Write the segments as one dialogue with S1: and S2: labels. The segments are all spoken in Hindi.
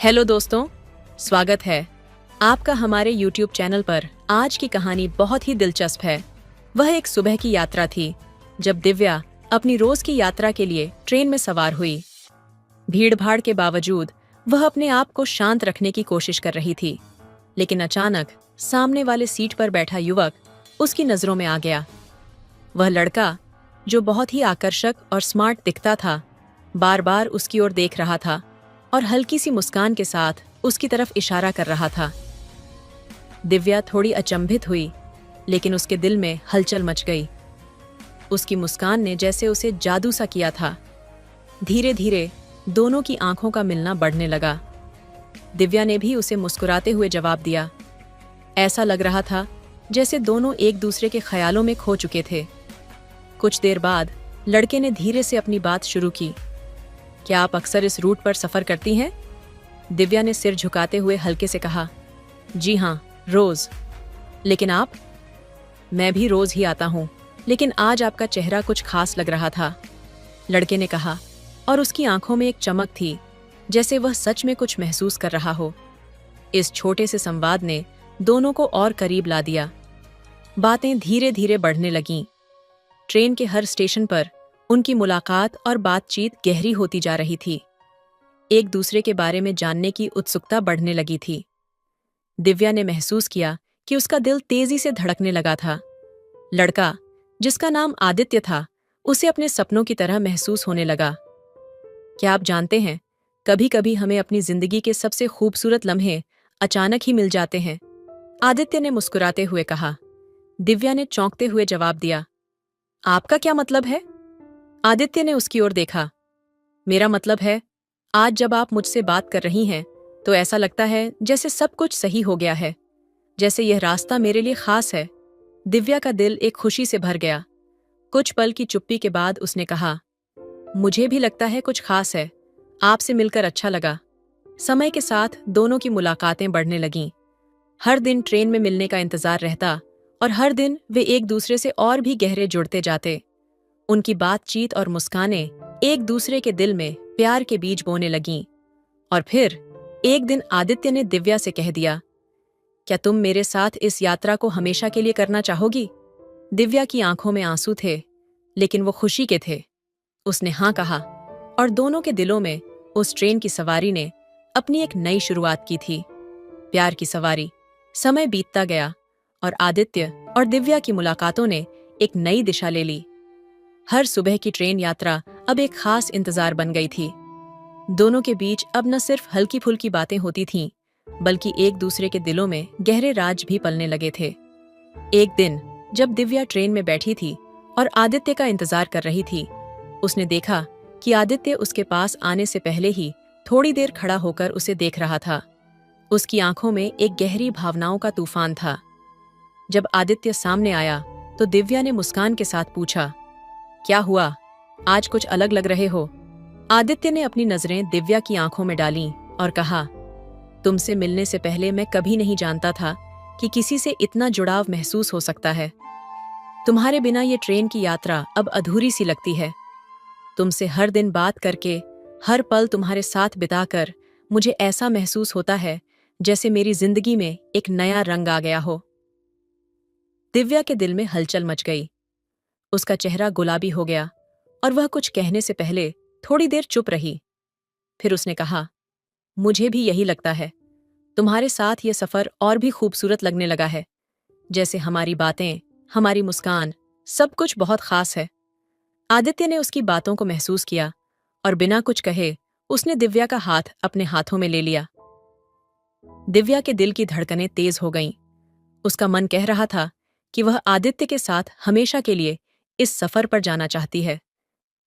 S1: हेलो दोस्तों, स्वागत है आपका हमारे YouTube चैनल पर। आज की कहानी बहुत ही दिलचस्प है। वह एक सुबह की यात्रा थी जब दिव्या अपनी रोज की यात्रा के लिए ट्रेन में सवार हुई। भीड़-भाड़ के बावजूद वह अपने आप को शांत रखने की कोशिश कर रही थी, लेकिन अचानक सामने वाले सीट पर बैठा युवक उसकी नजरों में आ गया। वह लड़का, जो बहुत ही आकर्षक और स्मार्ट दिखता था, बार-बार उसकी ओर देख रहा था और हल्की सी मुस्कान के साथ उसकी तरफ इशारा कर रहा था। दिव्या थोड़ी अचंभित हुई, लेकिन उसके दिल में हलचल मच गई। उसकी मुस्कान ने जैसे उसे जादू सा किया था। धीरे-धीरे दोनों की आंखों का मिलना बढ़ने लगा। दिव्या ने भी उसे मुस्कुराते हुए जवाब दिया। ऐसा लग रहा था जैसे दोनों एक दूसरे के ख्यालों में खो चुके थे। कुछ देर बाद लड़के ने धीरे से अपनी बात शुरू की। क्या आप अक्सर इस रूट पर सफर करती हैं? दिव्या ने सिर झुकाते हुए हल्के से कहा। जी हाँ, रोज। लेकिन आप? मैं भी रोज ही आता हूँ, लेकिन आज आपका चेहरा कुछ खास लग रहा था, लड़के ने कहा, और उसकी आंखों में एक चमक थी, जैसे वह सच में कुछ महसूस कर रहा हो। इस छोटे से संवाद ने दोनों को और करीब ला दिया। बातें धीरे धीरे बढ़ने लगीं। ट्रेन के हर स्टेशन पर उनकी मुलाकात और बातचीत गहरी होती जा रही थी। एक दूसरे के बारे में जानने की उत्सुकता बढ़ने लगी थी। दिव्या ने महसूस किया कि उसका दिल तेजी से धड़कने लगा था। लड़का, जिसका नाम आदित्य था, उसे अपने सपनों की तरह महसूस होने लगा। क्या आप जानते हैं, कभी-कभी हमें अपनी जिंदगी के सबसे खूबसूरत लम्हे अचानक ही मिल जाते हैं, आदित्य ने मुस्कुराते हुए कहा। दिव्या ने चौंकते हुए जवाब दिया। आपका क्या मतलब है? आदित्य ने उसकी ओर देखा। मेरा मतलब है, आज जब आप मुझसे बात कर रही हैं, तो ऐसा लगता है जैसे सब कुछ सही हो गया है, जैसे यह रास्ता मेरे लिए खास है। दिव्या का दिल एक खुशी से भर गया। कुछ पल की चुप्पी के बाद उसने कहा, मुझे भी लगता है कुछ खास है। आपसे मिलकर अच्छा लगा। समय के साथ दोनों की मुलाकातें बढ़ने लगीं। हर दिन ट्रेन में मिलने का इंतजार रहता और हर दिन वे एक दूसरे से और भी गहरे जुड़ते जाते। उनकी बातचीत और मुस्कानें एक दूसरे के दिल में प्यार के बीज बोने लगीं। और फिर एक दिन आदित्य ने दिव्या से कह दिया, क्या तुम मेरे साथ इस यात्रा को हमेशा के लिए करना चाहोगी? दिव्या की आंखों में आंसू थे, लेकिन वो खुशी के थे। उसने हाँ कहा, और दोनों के दिलों में उस ट्रेन की सवारी ने अपनी एक नई शुरुआत की थी। प्यार की सवारी। समय बीतता गया और आदित्य और दिव्या की मुलाकातों ने एक नई दिशा ले ली। हर सुबह की ट्रेन यात्रा अब एक खास इंतजार बन गई थी। दोनों के बीच अब न सिर्फ हल्की फुल्की बातें होती थीं, बल्कि एक दूसरे के दिलों में गहरे राज भी पलने लगे थे। एक दिन जब दिव्या ट्रेन में बैठी थी और आदित्य का इंतजार कर रही थी, उसने देखा कि आदित्य उसके पास आने से पहले ही थोड़ी देर खड़ा होकर उसे देख रहा था। उसकी आंखों में एक गहरी भावनाओं का तूफान था। जब आदित्य सामने आया तो दिव्या ने मुस्कान के साथ पूछा, क्या हुआ? आज कुछ अलग लग रहे हो। आदित्य ने अपनी नजरें दिव्या की आंखों में डालीं और कहा, तुमसे मिलने से पहले मैं कभी नहीं जानता था कि किसी से इतना जुड़ाव महसूस हो सकता है। तुम्हारे बिना ये ट्रेन की यात्रा अब अधूरी सी लगती है। तुमसे हर दिन बात करके, हर पल तुम्हारे साथ बिताकर मुझे ऐसा महसूस होता है जैसे मेरी जिंदगी में एक नया रंग आ गया हो। दिव्या के दिल में हलचल मच गई। उसका चेहरा गुलाबी हो गया और वह कुछ कहने से पहले थोड़ी देर चुप रही। फिर उसने कहा, मुझे भी यही लगता है। तुम्हारे साथ यह सफर और भी खूबसूरत लगने लगा है, जैसे हमारी बातें, हमारी मुस्कान, सब कुछ बहुत खास है। आदित्य ने उसकी बातों को महसूस किया और बिना कुछ कहे उसने दिव्या का हाथ अपने हाथों में ले लिया। दिव्या के दिल की धड़कनें तेज हो गईं। उसका मन कह रहा था कि वह आदित्य के साथ हमेशा के लिए इस सफर पर जाना चाहती है,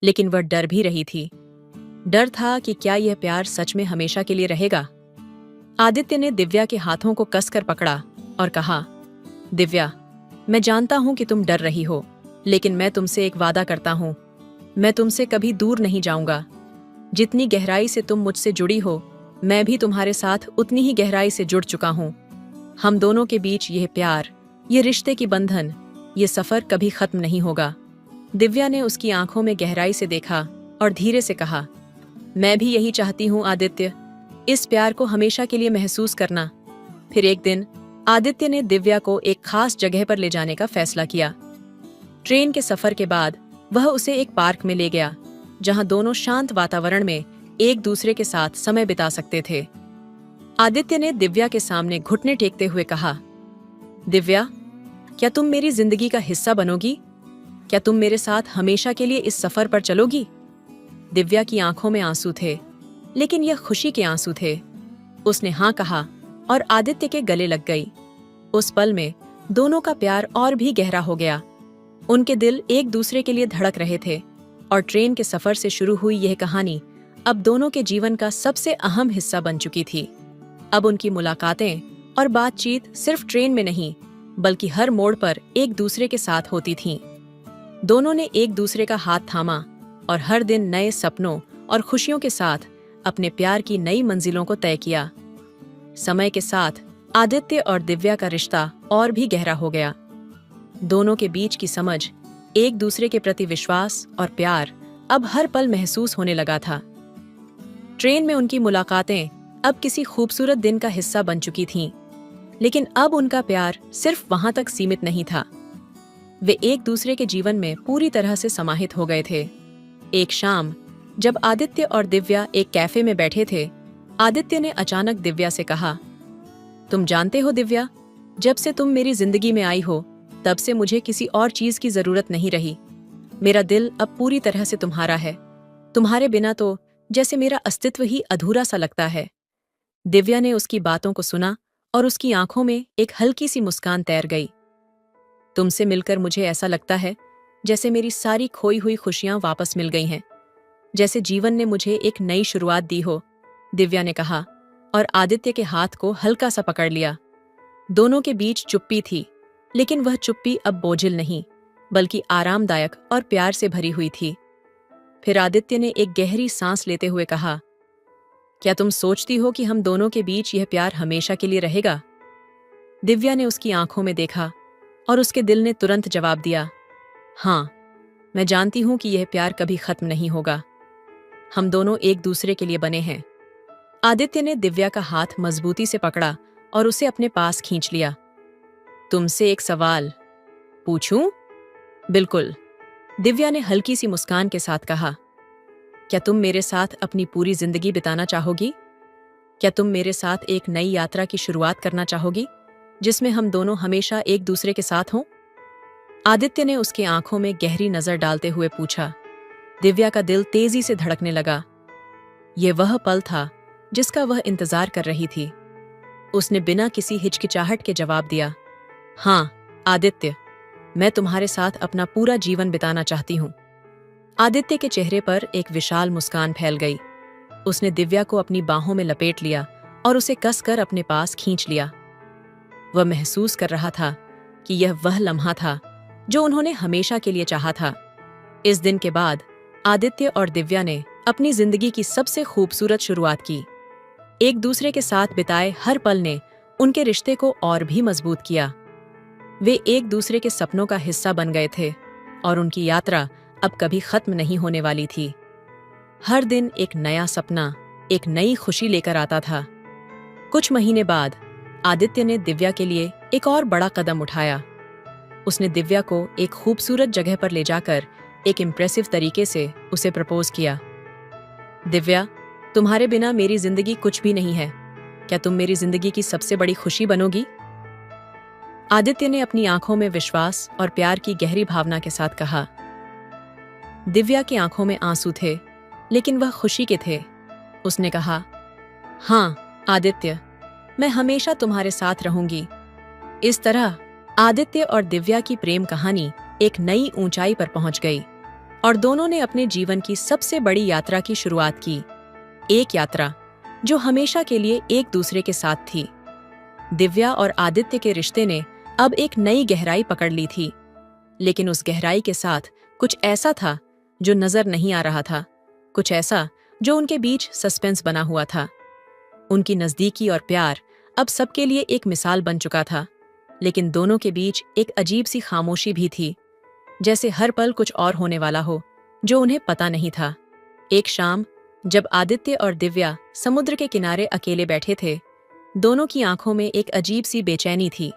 S1: लेकिन वह डर भी रही थी। डर था कि क्या यह प्यार सच में हमेशा के लिए रहेगा। आदित्य ने दिव्या के हाथों को कसकर पकड़ा और कहा, दिव्या, मैं जानता हूं कि तुम डर रही हो, लेकिन मैं तुमसे एक वादा करता हूं, मैं तुमसे कभी दूर नहीं जाऊंगा। जितनी गहराई से तुम मुझसे जुड़ी हो, मैं भी तुम्हारे साथ उतनी ही गहराई से जुड़ चुका हूं। हम दोनों के बीच यह प्यार, ये रिश्ते की बंधन, ये सफर कभी खत्म नहीं होगा। दिव्या ने उसकी आंखों में गहराई से देखा और धीरे से कहा, मैं भी यही चाहती हूँ आदित्य। इस प्यार को हमेशा के लिए महसूस करना। फिर एक दिन आदित्य ने दिव्या को एक खास जगह पर ले जाने का फैसला किया। ट्रेन के सफर के बाद वह उसे एक पार्क में ले गया, जहां दोनों शांत वातावरण में एक दूसरे के साथ समय बिता सकते थे। आदित्य ने दिव्या के सामने घुटने टेकते हुए कहा, दिव्या, क्या तुम मेरी जिंदगी का हिस्सा बनोगी? क्या तुम मेरे साथ हमेशा के लिए इस सफर पर चलोगी? दिव्या की आंखों में आंसू थे, लेकिन यह खुशी के आंसू थे। उसने हाँ कहा और आदित्य के गले लग गई। उस पल में दोनों का प्यार और भी गहरा हो गया। उनके दिल एक दूसरे के लिए धड़क रहे थे और ट्रेन के सफर से शुरू हुई यह कहानी अब दोनों के जीवन का सबसे अहम हिस्सा बन चुकी थी। अब उनकी मुलाकातें और बातचीत सिर्फ ट्रेन में नहीं, बल्कि हर मोड़ पर एक दूसरे के साथ होती थीं। दोनों ने एक दूसरे का हाथ थामा और हर दिन नए सपनों और खुशियों के साथ अपने प्यार की नई मंजिलों को तय किया। समय के साथ आदित्य और दिव्या का रिश्ता और भी गहरा हो गया। दोनों के बीच की समझ, एक दूसरे के प्रति विश्वास और प्यार अब हर पल महसूस होने लगा था। ट्रेन में उनकी मुलाकातें अब किसी खूबसूरत दिन का हिस्सा बन चुकी थीं, लेकिन अब उनका प्यार सिर्फ वहां तक सीमित नहीं था। वे एक दूसरे के जीवन में पूरी तरह से समाहित हो गए थे। एक शाम जब आदित्य और दिव्या एक कैफे में बैठे थे, आदित्य ने अचानक दिव्या से कहा, तुम जानते हो दिव्या, जब से तुम मेरी जिंदगी में आई हो, तब से मुझे किसी और चीज की जरूरत नहीं रही। मेरा दिल अब पूरी तरह से तुम्हारा है। तुम्हारे बिना तो जैसे मेरा अस्तित्व ही अधूरा सा लगता है। दिव्या ने उसकी बातों को सुना और उसकी आंखों में एक हल्की सी मुस्कान तैर गई। तुमसे मिलकर मुझे ऐसा लगता है जैसे मेरी सारी खोई हुई खुशियां वापस मिल गई हैं, जैसे जीवन ने मुझे एक नई शुरुआत दी हो, दिव्या ने कहा और आदित्य के हाथ को हल्का सा पकड़ लिया। दोनों के बीच चुप्पी थी, लेकिन वह चुप्पी अब बोझिल नहीं, बल्कि आरामदायक और प्यार से भरी हुई थी। फिर आदित्य ने एक गहरी सांस लेते हुए कहा, क्या तुम सोचती हो कि हम दोनों के बीच यह प्यार हमेशा के लिए रहेगा? दिव्या ने उसकी आंखों में देखा और उसके दिल ने तुरंत जवाब दिया, हाँ, मैं जानती हूं कि यह प्यार कभी खत्म नहीं होगा। हम दोनों एक दूसरे के लिए बने हैं। आदित्य ने दिव्या का हाथ मजबूती से पकड़ा और उसे अपने पास खींच लिया। तुमसे एक सवाल पूछूं? बिल्कुल, दिव्या ने हल्की सी मुस्कान के साथ कहा। क्या तुम मेरे साथ अपनी पूरी जिंदगी बिताना चाहोगी? क्या तुम मेरे साथ एक नई यात्रा की शुरुआत करना चाहोगी, जिसमें हम दोनों हमेशा एक दूसरे के साथ हों? आदित्य ने उसकी आंखों में गहरी नजर डालते हुए पूछा। दिव्या का दिल तेजी से धड़कने लगा। यह वह पल था जिसका वह इंतजार कर रही थी। उसने बिना किसी हिचकिचाहट के जवाब दिया, हाँ आदित्य, मैं तुम्हारे साथ अपना पूरा जीवन बिताना चाहती हूँ। आदित्य के चेहरे पर एक विशाल मुस्कान फैल गई। उसने दिव्या को अपनी बाहों में लपेट लिया और उसे कसकर अपने पास खींच लिया। वह महसूस कर रहा था कि यह वह लम्हा था जो उन्होंने हमेशा के लिए चाहा था। इस दिन के बाद आदित्य और दिव्या ने अपनी जिंदगी की सबसे खूबसूरत शुरुआत की। एक दूसरे के साथ बिताए हर पल ने उनके रिश्ते को और भी मजबूत किया। वे एक दूसरे के सपनों का हिस्सा बन गए थे और उनकी यात्रा अब कभी खत्म नहीं होने वाली थी। हर दिन एक नया सपना, एक नई खुशी लेकर आता था। कुछ महीने बाद आदित्य ने दिव्या के लिए एक और बड़ा कदम उठाया। उसने दिव्या को एक खूबसूरत जगह पर ले जाकर एक इम्प्रेसिव तरीके से उसे प्रपोज किया। दिव्या, तुम्हारे बिना मेरी जिंदगी कुछ भी नहीं है। क्या तुम मेरी जिंदगी की सबसे बड़ी खुशी बनोगी? आदित्य ने अपनी आंखों में विश्वास और प्यार की गहरी भावना के साथ कहा। दिव्या की आंखों में आंसू थे, लेकिन वह खुशी के थे। उसने कहा, हाँ आदित्य, मैं हमेशा तुम्हारे साथ रहूंगी। इस तरह आदित्य और दिव्या की प्रेम कहानी एक नई ऊंचाई पर पहुंच गई और दोनों ने अपने जीवन की सबसे बड़ी यात्रा की शुरुआत की। एक यात्रा जो हमेशा के लिए एक दूसरे के साथ थी। दिव्या और आदित्य के रिश्ते ने अब एक नई गहराई पकड़ ली थी, लेकिन उस गहराई के साथ कुछ ऐसा था जो नजर नहीं आ रहा था, कुछ ऐसा जो उनके बीच सस्पेंस बना हुआ था। उनकी नजदीकी और प्यार अब सबके लिए एक मिसाल बन चुका था, लेकिन दोनों के बीच एक अजीब सी खामोशी भी थी, जैसे हर पल कुछ और होने वाला हो जो उन्हें पता नहीं था। एक शाम जब आदित्य और दिव्या समुद्र के किनारे अकेले बैठे थे, दोनों की आंखों में एक अजीब सी बेचैनी थी।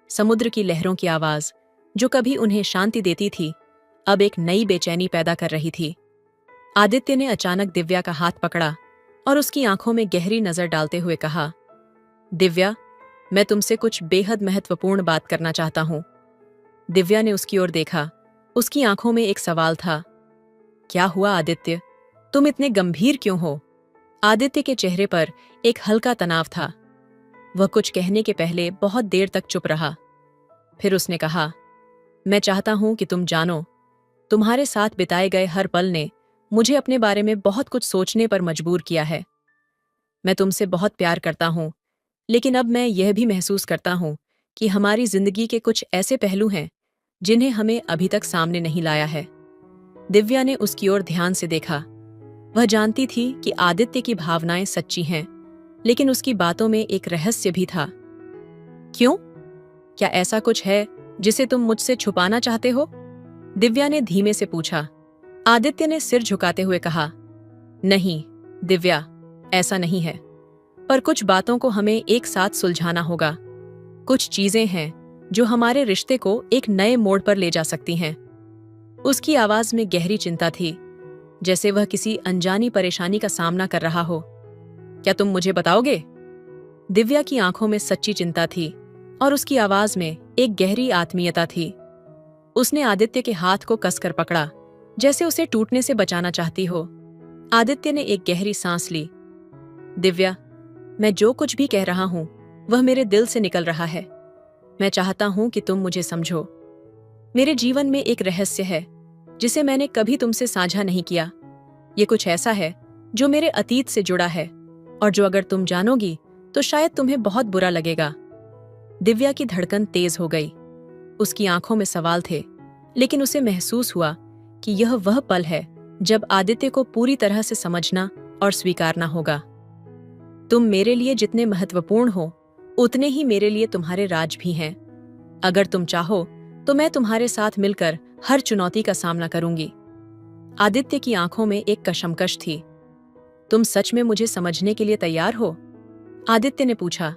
S1: समुद्र की लहरों की आवाज, जो कभी उन्हें शांति देती थी, अब एक नई बेचैनी पैदा कर रही थी। आदित्य ने अचानक दिव्या का हाथ पकड़ा और उसकी आंखों में गहरी नजर डालते हुए कहा, दिव्या, मैं तुमसे कुछ बेहद महत्वपूर्ण बात करना चाहता हूं। दिव्या ने उसकी ओर देखा। उसकी आंखों में एक सवाल था। क्या हुआ आदित्य? तुम इतने गंभीर क्यों हो? आदित्य के चेहरे पर एक हल्का तनाव था। वह कुछ कहने के पहले बहुत देर तक चुप रहा। फिर उसने कहा, मैं चाहता हूं कि तुम जानो, तुम्हारे साथ बिताए गए हर पल ने मुझे अपने बारे में बहुत कुछ सोचने पर मजबूर किया है। मैं तुमसे बहुत प्यार करता हूं, लेकिन अब मैं यह भी महसूस करता हूं कि हमारी जिंदगी के कुछ ऐसे पहलू हैं जिन्हें हमें अभी तक सामने नहीं लाया है। दिव्या ने उसकी ओर ध्यान से देखा। वह जानती थी कि आदित्य की भावनाएं सच्ची हैं, लेकिन उसकी बातों में एक रहस्य भी था। क्यों? क्या ऐसा कुछ है जिसे तुम मुझसे छुपाना चाहते हो? दिव्या ने धीमे से पूछा। आदित्य ने सिर झुकाते हुए कहा, नहीं दिव्या, ऐसा नहीं है, पर कुछ बातों को हमें एक साथ सुलझाना होगा। कुछ चीजें हैं जो हमारे रिश्ते को एक नए मोड़ पर ले जा सकती हैं। उसकी आवाज में गहरी चिंता थी, जैसे वह किसी अनजानी परेशानी का सामना कर रहा हो। क्या तुम मुझे बताओगे? दिव्या की आंखों में सच्ची चिंता थी और उसकी आवाज में एक गहरी आत्मीयता थी। उसने आदित्य के हाथ को कसकर पकड़ा, जैसे उसे टूटने से बचाना चाहती हो। आदित्य ने एक गहरी सांस ली। दिव्या, मैं जो कुछ भी कह रहा हूं वह मेरे दिल से निकल रहा है। मैं चाहता हूं कि तुम मुझे समझो। मेरे जीवन में एक रहस्य है जिसे मैंने कभी तुमसे साझा नहीं किया। ये कुछ ऐसा है जो मेरे अतीत से जुड़ा है और जो अगर तुम जानोगी तो शायद तुम्हें बहुत बुरा लगेगा। दिव्या की धड़कन तेज हो गई। उसकी आंखों में सवाल थे, लेकिन उसे महसूस हुआ कि यह वह पल है जब आदित्य को पूरी तरह से समझना और स्वीकारना होगा। तुम मेरे लिए जितने महत्वपूर्ण हो, उतने ही मेरे लिए तुम्हारे राज भी हैं। अगर तुम चाहो तो मैं तुम्हारे साथ मिलकर हर चुनौती का सामना करूंगी। आदित्य की आंखों में एक कशमकश थी। तुम सच में मुझे समझने के लिए तैयार हो? आदित्य ने पूछा,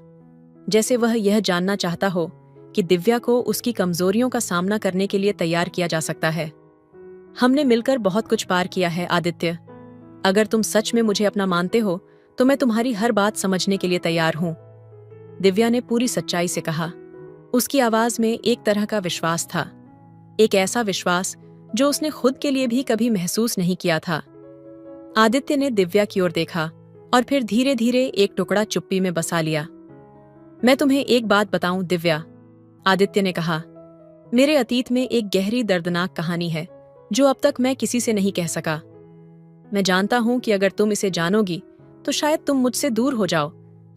S1: जैसे वह यह जानना चाहता हो कि दिव्या को उसकी कमजोरियों का सामना करने के लिए तैयार किया जा सकता है। हमने मिलकर बहुत कुछ पार किया है आदित्य। अगर तुम सच में मुझे अपना मानते हो तो मैं तुम्हारी हर बात समझने के लिए तैयार हूं। दिव्या ने पूरी सच्चाई से कहा। उसकी आवाज में एक तरह का विश्वास था, एक ऐसा विश्वास जो उसने खुद के लिए भी कभी महसूस नहीं किया था। आदित्य ने दिव्या की ओर देखा और फिर धीरे धीरे एक टुकड़ा चुप्पी में बसा लिया। मैं तुम्हें एक बात बताऊं दिव्या, आदित्य ने कहा, मेरे अतीत में एक गहरी दर्दनाक कहानी है जो अब तक मैं किसी से नहीं कह सका। मैं जानता हूं कि अगर तुम इसे जानोगी तो शायद तुम मुझसे दूर हो जाओ,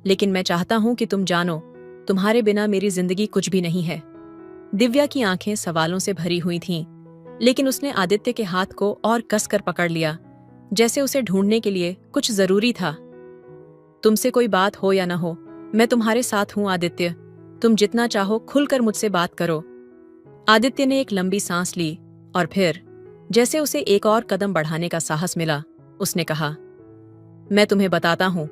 S1: लेकिन मैं चाहता हूं कि तुम जानो, तुम्हारे बिना मेरी जिंदगी कुछ भी नहीं है। दिव्या की आंखें सवालों से भरी हुई थीं, लेकिन उसने आदित्य के हाथ को और कसकर पकड़ लिया, जैसे उसे ढूंढने के लिए कुछ जरूरी था। तुमसे कोई बात हो या न हो, मैं तुम्हारे साथ हूं आदित्य। तुम जितना चाहो खुलकर मुझसे बात करो। आदित्य ने एक लंबी सांस ली और फिर, जैसे उसे एक और कदम बढ़ाने का साहस मिला, उसने कहा, मैं तुम्हें बताता हूं।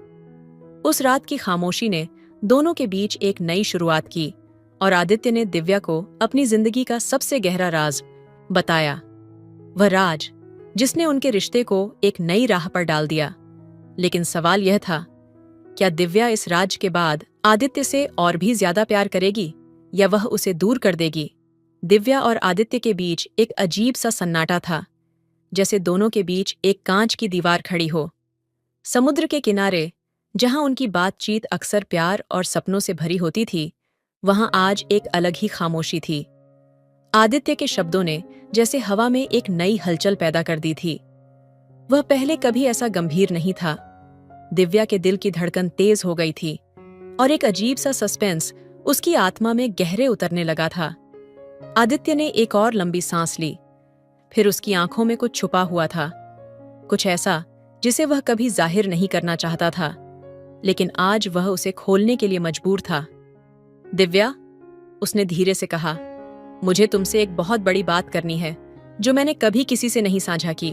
S1: उस रात की खामोशी ने दोनों के बीच एक नई शुरुआत की और आदित्य ने दिव्या को अपनी जिंदगी का सबसे गहरा राज बताया। वह राज जिसने उनके रिश्ते को एक नई राह पर डाल दिया। लेकिन सवाल यह था, क्या दिव्या इस राज के बाद आदित्य से और भी ज्यादा प्यार करेगी या वह उसे दूर कर देगी? दिव्या और आदित्य के बीच एक अजीब सा सन्नाटा था, जैसे दोनों के बीच एक कांच की दीवार खड़ी हो। समुद्र के किनारे, जहां उनकी बातचीत अक्सर प्यार और सपनों से भरी होती थी, वहां आज एक अलग ही खामोशी थी। आदित्य के शब्दों ने जैसे हवा में एक नई हलचल पैदा कर दी थी। वह पहले कभी ऐसा गंभीर नहीं था। दिव्या के दिल की धड़कन तेज हो गई थी और एक अजीब सा सस्पेंस उसकी आत्मा में गहरे उतरने लगा था। आदित्य ने एक और लंबी सांस ली। फिर उसकी आंखों में कुछ छुपा हुआ था, कुछ ऐसा जिसे वह कभी जाहिर नहीं करना चाहता था, लेकिन आज वह उसे खोलने के लिए मजबूर था। दिव्या, उसने धीरे से कहा, मुझे तुमसे एक बहुत बड़ी बात करनी है जो मैंने कभी किसी से नहीं साझा की।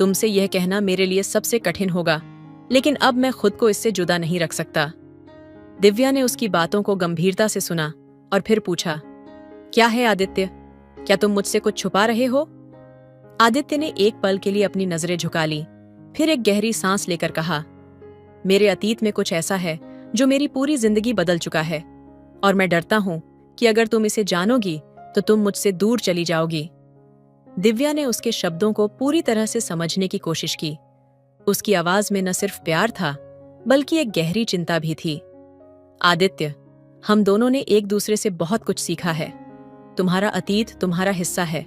S1: तुमसे यह कहना मेरे लिए सबसे कठिन होगा, लेकिन अब मैं खुद को इससे जुदा नहीं रख सकता। दिव्या ने उसकी बातों को गंभीरता से सुना और फिर पूछा, क्या है आदित्य? क्या तुम मुझसे कुछ छुपा रहे हो? आदित्य ने एक पल के लिए अपनी नजरें झुका ली, फिर एक गहरी सांस लेकर कहा, मेरे अतीत में कुछ ऐसा है जो मेरी पूरी जिंदगी बदल चुका है, और मैं डरता हूं कि अगर तुम इसे जानोगी तो तुम मुझसे दूर चली जाओगी। दिव्या ने उसके शब्दों को पूरी तरह से समझने की कोशिश की। उसकी आवाज में न सिर्फ प्यार था, बल्कि एक गहरी चिंता भी थी। आदित्य, हम दोनों ने एक दूसरे से बहुत कुछ सीखा है। तुम्हारा अतीत तुम्हारा हिस्सा है,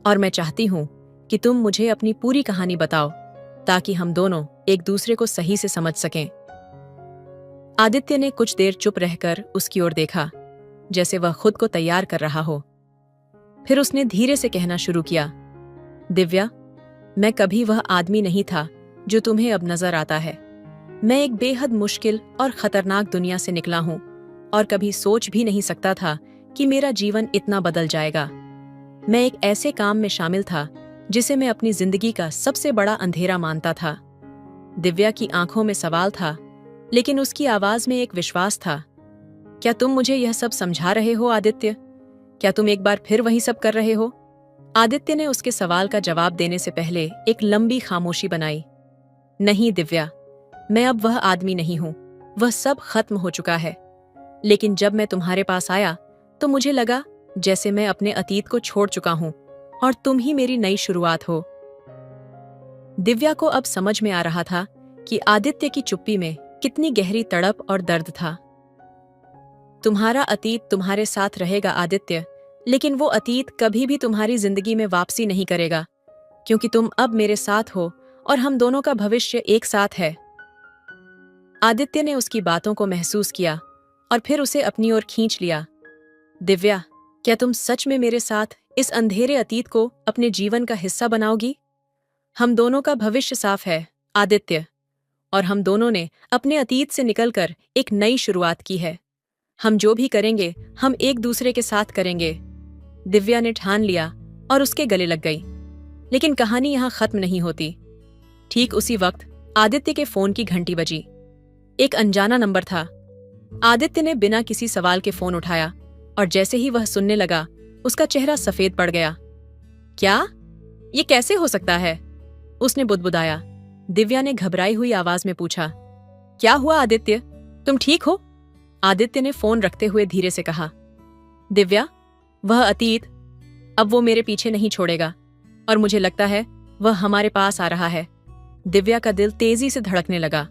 S1: और मैं चाहती हूं कि तुम मुझे अपनी पूरी कहानी बताओ, ताकि हम दोनों एक दूसरे को सही से समझ सकें। आदित्य ने कुछ देर चुप रहकर उसकी ओर देखा, जैसे वह खुद को तैयार कर रहा हो। फिर उसने धीरे से कहना शुरू किया, दिव्या, मैं कभी वह आदमी नहीं था जो तुम्हें अब नजर आता है। मैं एक बेहद मुश्किल और खतरनाक दुनिया से निकला हूं, और कभी सोच भी नहीं सकता था कि मेरा जीवन इतना बदल जाएगा। मैं एक ऐसे काम में शामिल था जिसे मैं अपनी जिंदगी का सबसे बड़ा अंधेरा मानता था। दिव्या की आंखों में सवाल था, लेकिन उसकी आवाज में एक विश्वास था। क्या तुम मुझे यह सब समझा रहे हो आदित्य? क्या तुम एक बार फिर वही सब कर रहे हो? आदित्य ने उसके सवाल का जवाब देने से पहले एक लंबी खामोशी बनाई। नहीं दिव्या, मैं अब वह आदमी नहीं हूं। वह सब खत्म हो चुका है। लेकिन जब मैं तुम्हारे पास आया तो मुझे लगा जैसे मैं अपने अतीत को छोड़ चुका हूं और तुम ही मेरी नई शुरुआत हो। दिव्या को अब समझ में आ रहा था कि आदित्य की चुप्पी में कितनी गहरी तड़प और दर्द था। तुम्हारा अतीत तुम्हारे साथ रहेगा आदित्य, लेकिन वो अतीत कभी भी तुम्हारी जिंदगी में वापसी नहीं करेगा, क्योंकि तुम अब मेरे साथ हो और हम दोनों का भविष्य एक साथ है। आदित्य ने उसकी बातों को महसूस किया और फिर उसे अपनी ओर खींच लिया। दिव्या, क्या तुम सच में मेरे साथ इस अंधेरे अतीत को अपने जीवन का हिस्सा बनाओगी? हम दोनों का भविष्य साफ है आदित्य, और हम दोनों ने अपने अतीत से निकलकर एक नई शुरुआत की है। हम जो भी करेंगे हम एक दूसरे के साथ करेंगे। दिव्या ने ठान लिया और उसके गले लग गई। लेकिन कहानी यहां खत्म नहीं होती। ठीक उसी वक्त आदित्य के फोन की घंटी बजी। एक अनजाना नंबर था। आदित्य ने बिना किसी सवाल के फोन उठाया, और जैसे ही वह सुनने लगा उसका चेहरा सफेद पड़ गया। क्या? ये कैसे हो सकता है? उसने बुदबुदाया। दिव्या ने घबराई हुई आवाज में पूछा, क्या हुआ आदित्य? तुम ठीक हो? आदित्य ने फोन रखते हुए धीरे से कहा, दिव्या, वह अतीत अब वो मेरे पीछे नहीं छोड़ेगा, और मुझे लगता है वह हमारे पास आ रहा है। दिव्या का दिल तेजी से धड़कने लगा।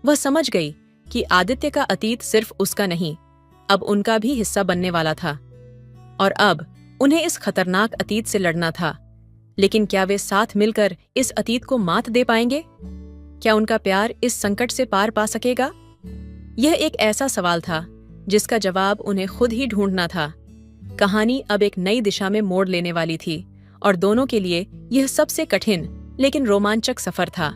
S1: वह समझ गई कि आदित्य का अतीत सिर्फ उसका नहीं, अब उनका भी हिस्सा बनने वाला था, और अब उन्हें इस खतरनाक अतीत से लड़ना था। लेकिन क्या वे साथ मिलकर इस अतीत को मात दे पाएंगे? क्या उनका प्यार इस संकट से पार पा सकेगा? यह एक ऐसा सवाल था जिसका जवाब उन्हें खुद ही ढूंढना था। कहानी अब एक नई दिशा में मोड़ लेने वाली थी, और दोनों के लिए यह सबसे कठिन लेकिन रोमांचक सफर था।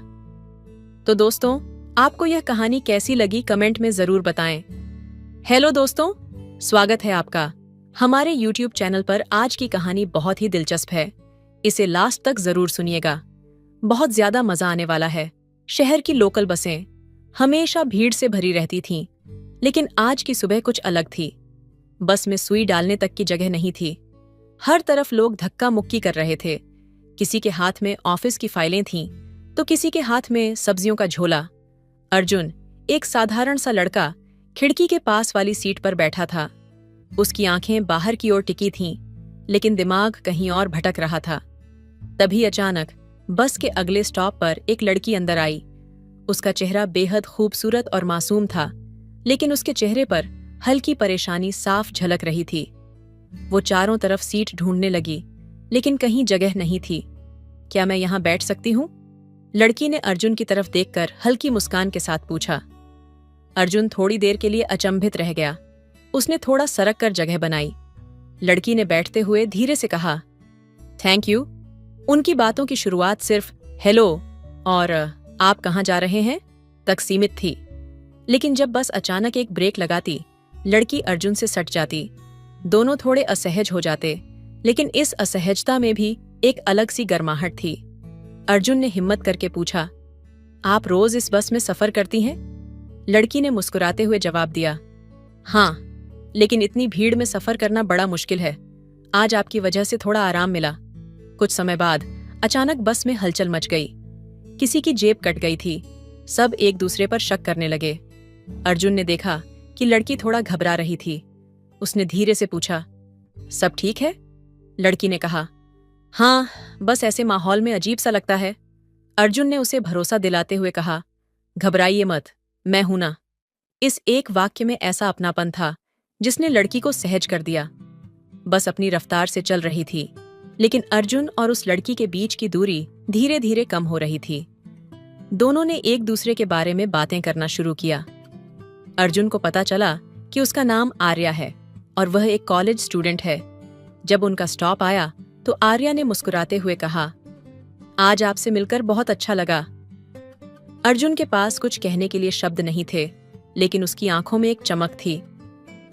S1: तो दोस्तों, आपको यह कहानी कैसी लगी कमेंट में जरूर बताएं। हेलो दोस्तों, स्वागत है आपका हमारे YouTube चैनल पर। आज की कहानी बहुत ही दिलचस्प है, इसे लास्ट तक जरूर सुनिएगा। बहुत ज्यादा मजा आने वाला है। शहर की लोकल बसें हमेशा भीड़ से भरी रहती थीं, लेकिन आज की सुबह कुछ अलग थी। बस में सुई डालने तक की जगह नहीं थी। हर तरफ लोग धक्का मुक्की कर रहे थे। किसी के हाथ में ऑफिस की फाइलें थीं, तो किसी के हाथ में सब्जियों का झोला। अर्जुन, एक साधारण सा लड़का, खिड़की के पास वाली सीट पर बैठा था। उसकी आंखें बाहर की ओर टिकी थीं, लेकिन दिमाग कहीं और भटक रहा था। तभी अचानक बस के अगले स्टॉप पर एक लड़की अंदर आई। उसका चेहरा बेहद खूबसूरत और मासूम था, लेकिन उसके चेहरे पर हल्की परेशानी साफ झलक रही थी। वो चारों तरफ सीट ढूंढने लगी, लेकिन कहीं जगह नहीं थी। क्या मैं यहाँ बैठ सकती हूँ? लड़की ने अर्जुन की तरफ देखकर हल्की मुस्कान के साथ पूछा। अर्जुन थोड़ी देर के लिए अचंभित रह गया। उसने थोड़ा सरक कर जगह बनाई। लड़की ने बैठते हुए धीरे से कहा, थैंक यू। उनकी बातों की शुरुआत सिर्फ हेलो और आप कहाँ जा रहे हैं तक सीमित थी, लेकिन जब बस अचानक एक ब्रेक लगाती, लड़की अर्जुन से सट जाती। दोनों थोड़े असहज हो जाते, लेकिन इस असहजता में भी एक अलग सी गर्माहट थी। अर्जुन ने हिम्मत करके पूछा, आप रोज इस बस में सफर करती हैं? लड़की ने मुस्कुराते हुए जवाब दिया, हाँ, लेकिन इतनी भीड़ में सफर करना बड़ा मुश्किल है। आज आपकी वजह से थोड़ा आराम मिला। कुछ समय बाद अचानक बस में हलचल मच गई। किसी की जेब कट गई थी। सब एक दूसरे पर शक करने लगे। अर्जुन ने देखा कि लड़की थोड़ा घबरा रही थी। उसने धीरे से पूछा, सब ठीक है? लड़की ने कहा, हाँ, बस ऐसे माहौल में अजीब सा लगता है। अर्जुन ने उसे भरोसा दिलाते हुए कहा, घबराइए मत, मैं हूं ना। इस एक वाक्य में ऐसा अपनापन था जिसने लड़की को सहज कर दिया। बस अपनी रफ्तार से चल रही थी, लेकिन अर्जुन और उस लड़की के बीच की दूरी धीरे धीरे कम हो रही थी। दोनों ने एक दूसरे के बारे में बातें करना शुरू किया। अर्जुन को पता चला कि उसका नाम आर्या है और वह एक कॉलेज स्टूडेंट है। जब उनका स्टॉप आया तो आर्या ने मुस्कुराते हुए कहा, आज आपसे मिलकर बहुत अच्छा लगा। अर्जुन के पास कुछ कहने के लिए शब्द नहीं थे, लेकिन उसकी आंखों में एक चमक थी।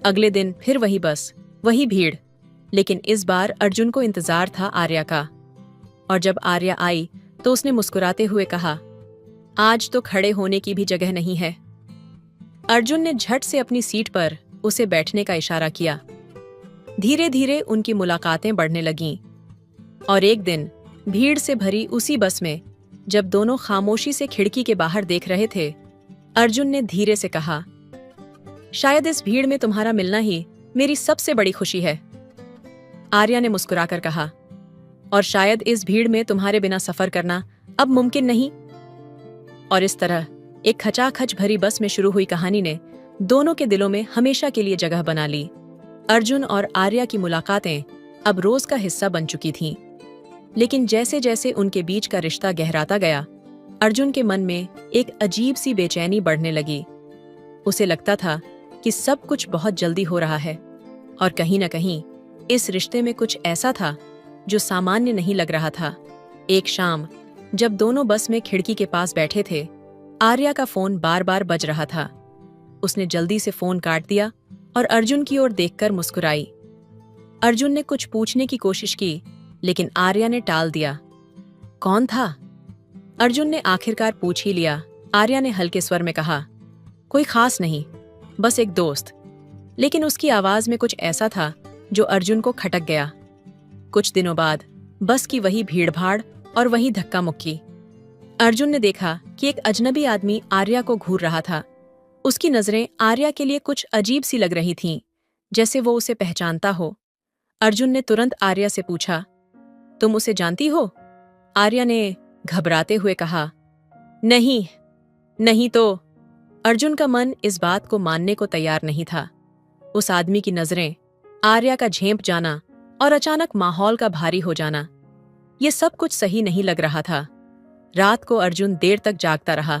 S1: अगले दिन फिर वही बस, वही भीड़, लेकिन इस बार अर्जुन को इंतजार था आर्या का। और जब आर्या आई तो उसने मुस्कुराते हुए कहा, आज तो खड़े होने की भी जगह नहीं है। अर्जुन ने झट से अपनी सीट पर उसे बैठने का इशारा किया। धीरे धीरे उनकी मुलाकातें बढ़ने लगीं और एक दिन भीड़ से भरी उसी बस में जब दोनों खामोशी से खिड़की के बाहर देख रहे थे, अर्जुन ने धीरे से कहा, शायद इस भीड़ में तुम्हारा मिलना ही मेरी सबसे बड़ी खुशी है। आर्या ने मुस्कुराकर कहा, और शायद इस भीड़ में तुम्हारे बिना सफर करना अब मुमकिन नहीं। और इस तरह एक खचाखच भरी बस में शुरू हुई कहानी ने दोनों के दिलों में हमेशा के लिए जगह बना ली। अर्जुन और आर्या की मुलाकातें अब रोज का हिस्सा बन चुकी थीं। लेकिन जैसे जैसे उनके बीच का रिश्ता गहराता गया, अर्जुन के मन में एक अजीब सी बेचैनी बढ़ने लगी। उसे लगता था कि सब कुछ बहुत जल्दी हो रहा है और कहीं न कहीं इस रिश्ते में कुछ ऐसा था जो सामान्य नहीं लग रहा था। एक शाम जब दोनों बस में खिड़की के पास बैठे थे, आर्या का फोन बार बार बज रहा था। उसने जल्दी से फोन काट दिया और अर्जुन की ओर देखकर मुस्कुराई। अर्जुन ने कुछ पूछने की कोशिश की, लेकिन आर्या ने टाल दिया। कौन था? अर्जुन ने आखिरकार पूछ ही लिया। आर्या ने हल्के स्वर में कहा, कोई खास नहीं, बस एक दोस्त। लेकिन उसकी आवाज में कुछ ऐसा था जो अर्जुन को खटक गया। कुछ दिनों बाद बस की वही भीड़भाड़ और वही धक्का मुक्की। अर्जुन ने देखा कि एक अजनबी आदमी आर्या को घूर रहा था। उसकी नजरें आर्या के लिए कुछ अजीब सी लग रही थीं, जैसे वो उसे पहचानता हो। अर्जुन ने तुरंत आर्या से पूछा, तुम उसे जानती हो? आर्या ने घबराते हुए कहा, नहीं, नहीं तो। अर्जुन का मन इस बात को मानने को तैयार नहीं था। उस आदमी की नजरें, आर्या का झेंप जाना और अचानक माहौल का भारी हो जाना, ये सब कुछ सही नहीं लग रहा था। रात को अर्जुन देर तक जागता रहा।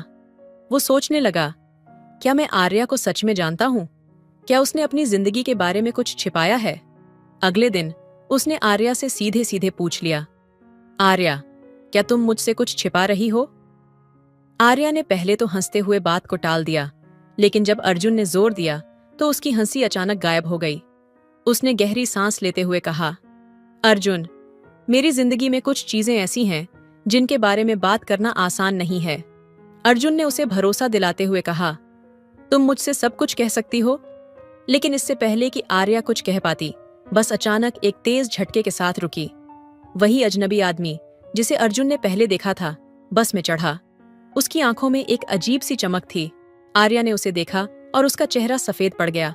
S1: वो सोचने लगा, क्या मैं आर्या को सच में जानता हूं? क्या उसने अपनी जिंदगी के बारे में कुछ छिपाया है? अगले दिन उसने आर्या से सीधे सीधे पूछ लिया, आर्या, क्या तुम मुझसे कुछ छिपा रही हो? आर्या ने पहले तो हंसते हुए बात को टाल दिया, लेकिन जब अर्जुन ने जोर दिया तो उसकी हंसी अचानक गायब हो गई। उसने गहरी सांस लेते हुए कहा, अर्जुन, मेरी जिंदगी में कुछ चीजें ऐसी हैं जिनके बारे में बात करना आसान नहीं है। अर्जुन ने उसे भरोसा दिलाते हुए कहा, तुम मुझसे सब कुछ कह सकती हो। लेकिन इससे पहले कि आर्या कुछ कह पाती, बस अचानक एक तेज झटके के साथ रुकी। वही अजनबी आदमी जिसे अर्जुन ने पहले देखा था, बस में चढ़ा। उसकी आंखों में एक अजीब सी चमक थी। आर्या ने उसे देखा और उसका चेहरा सफेद पड़ गया।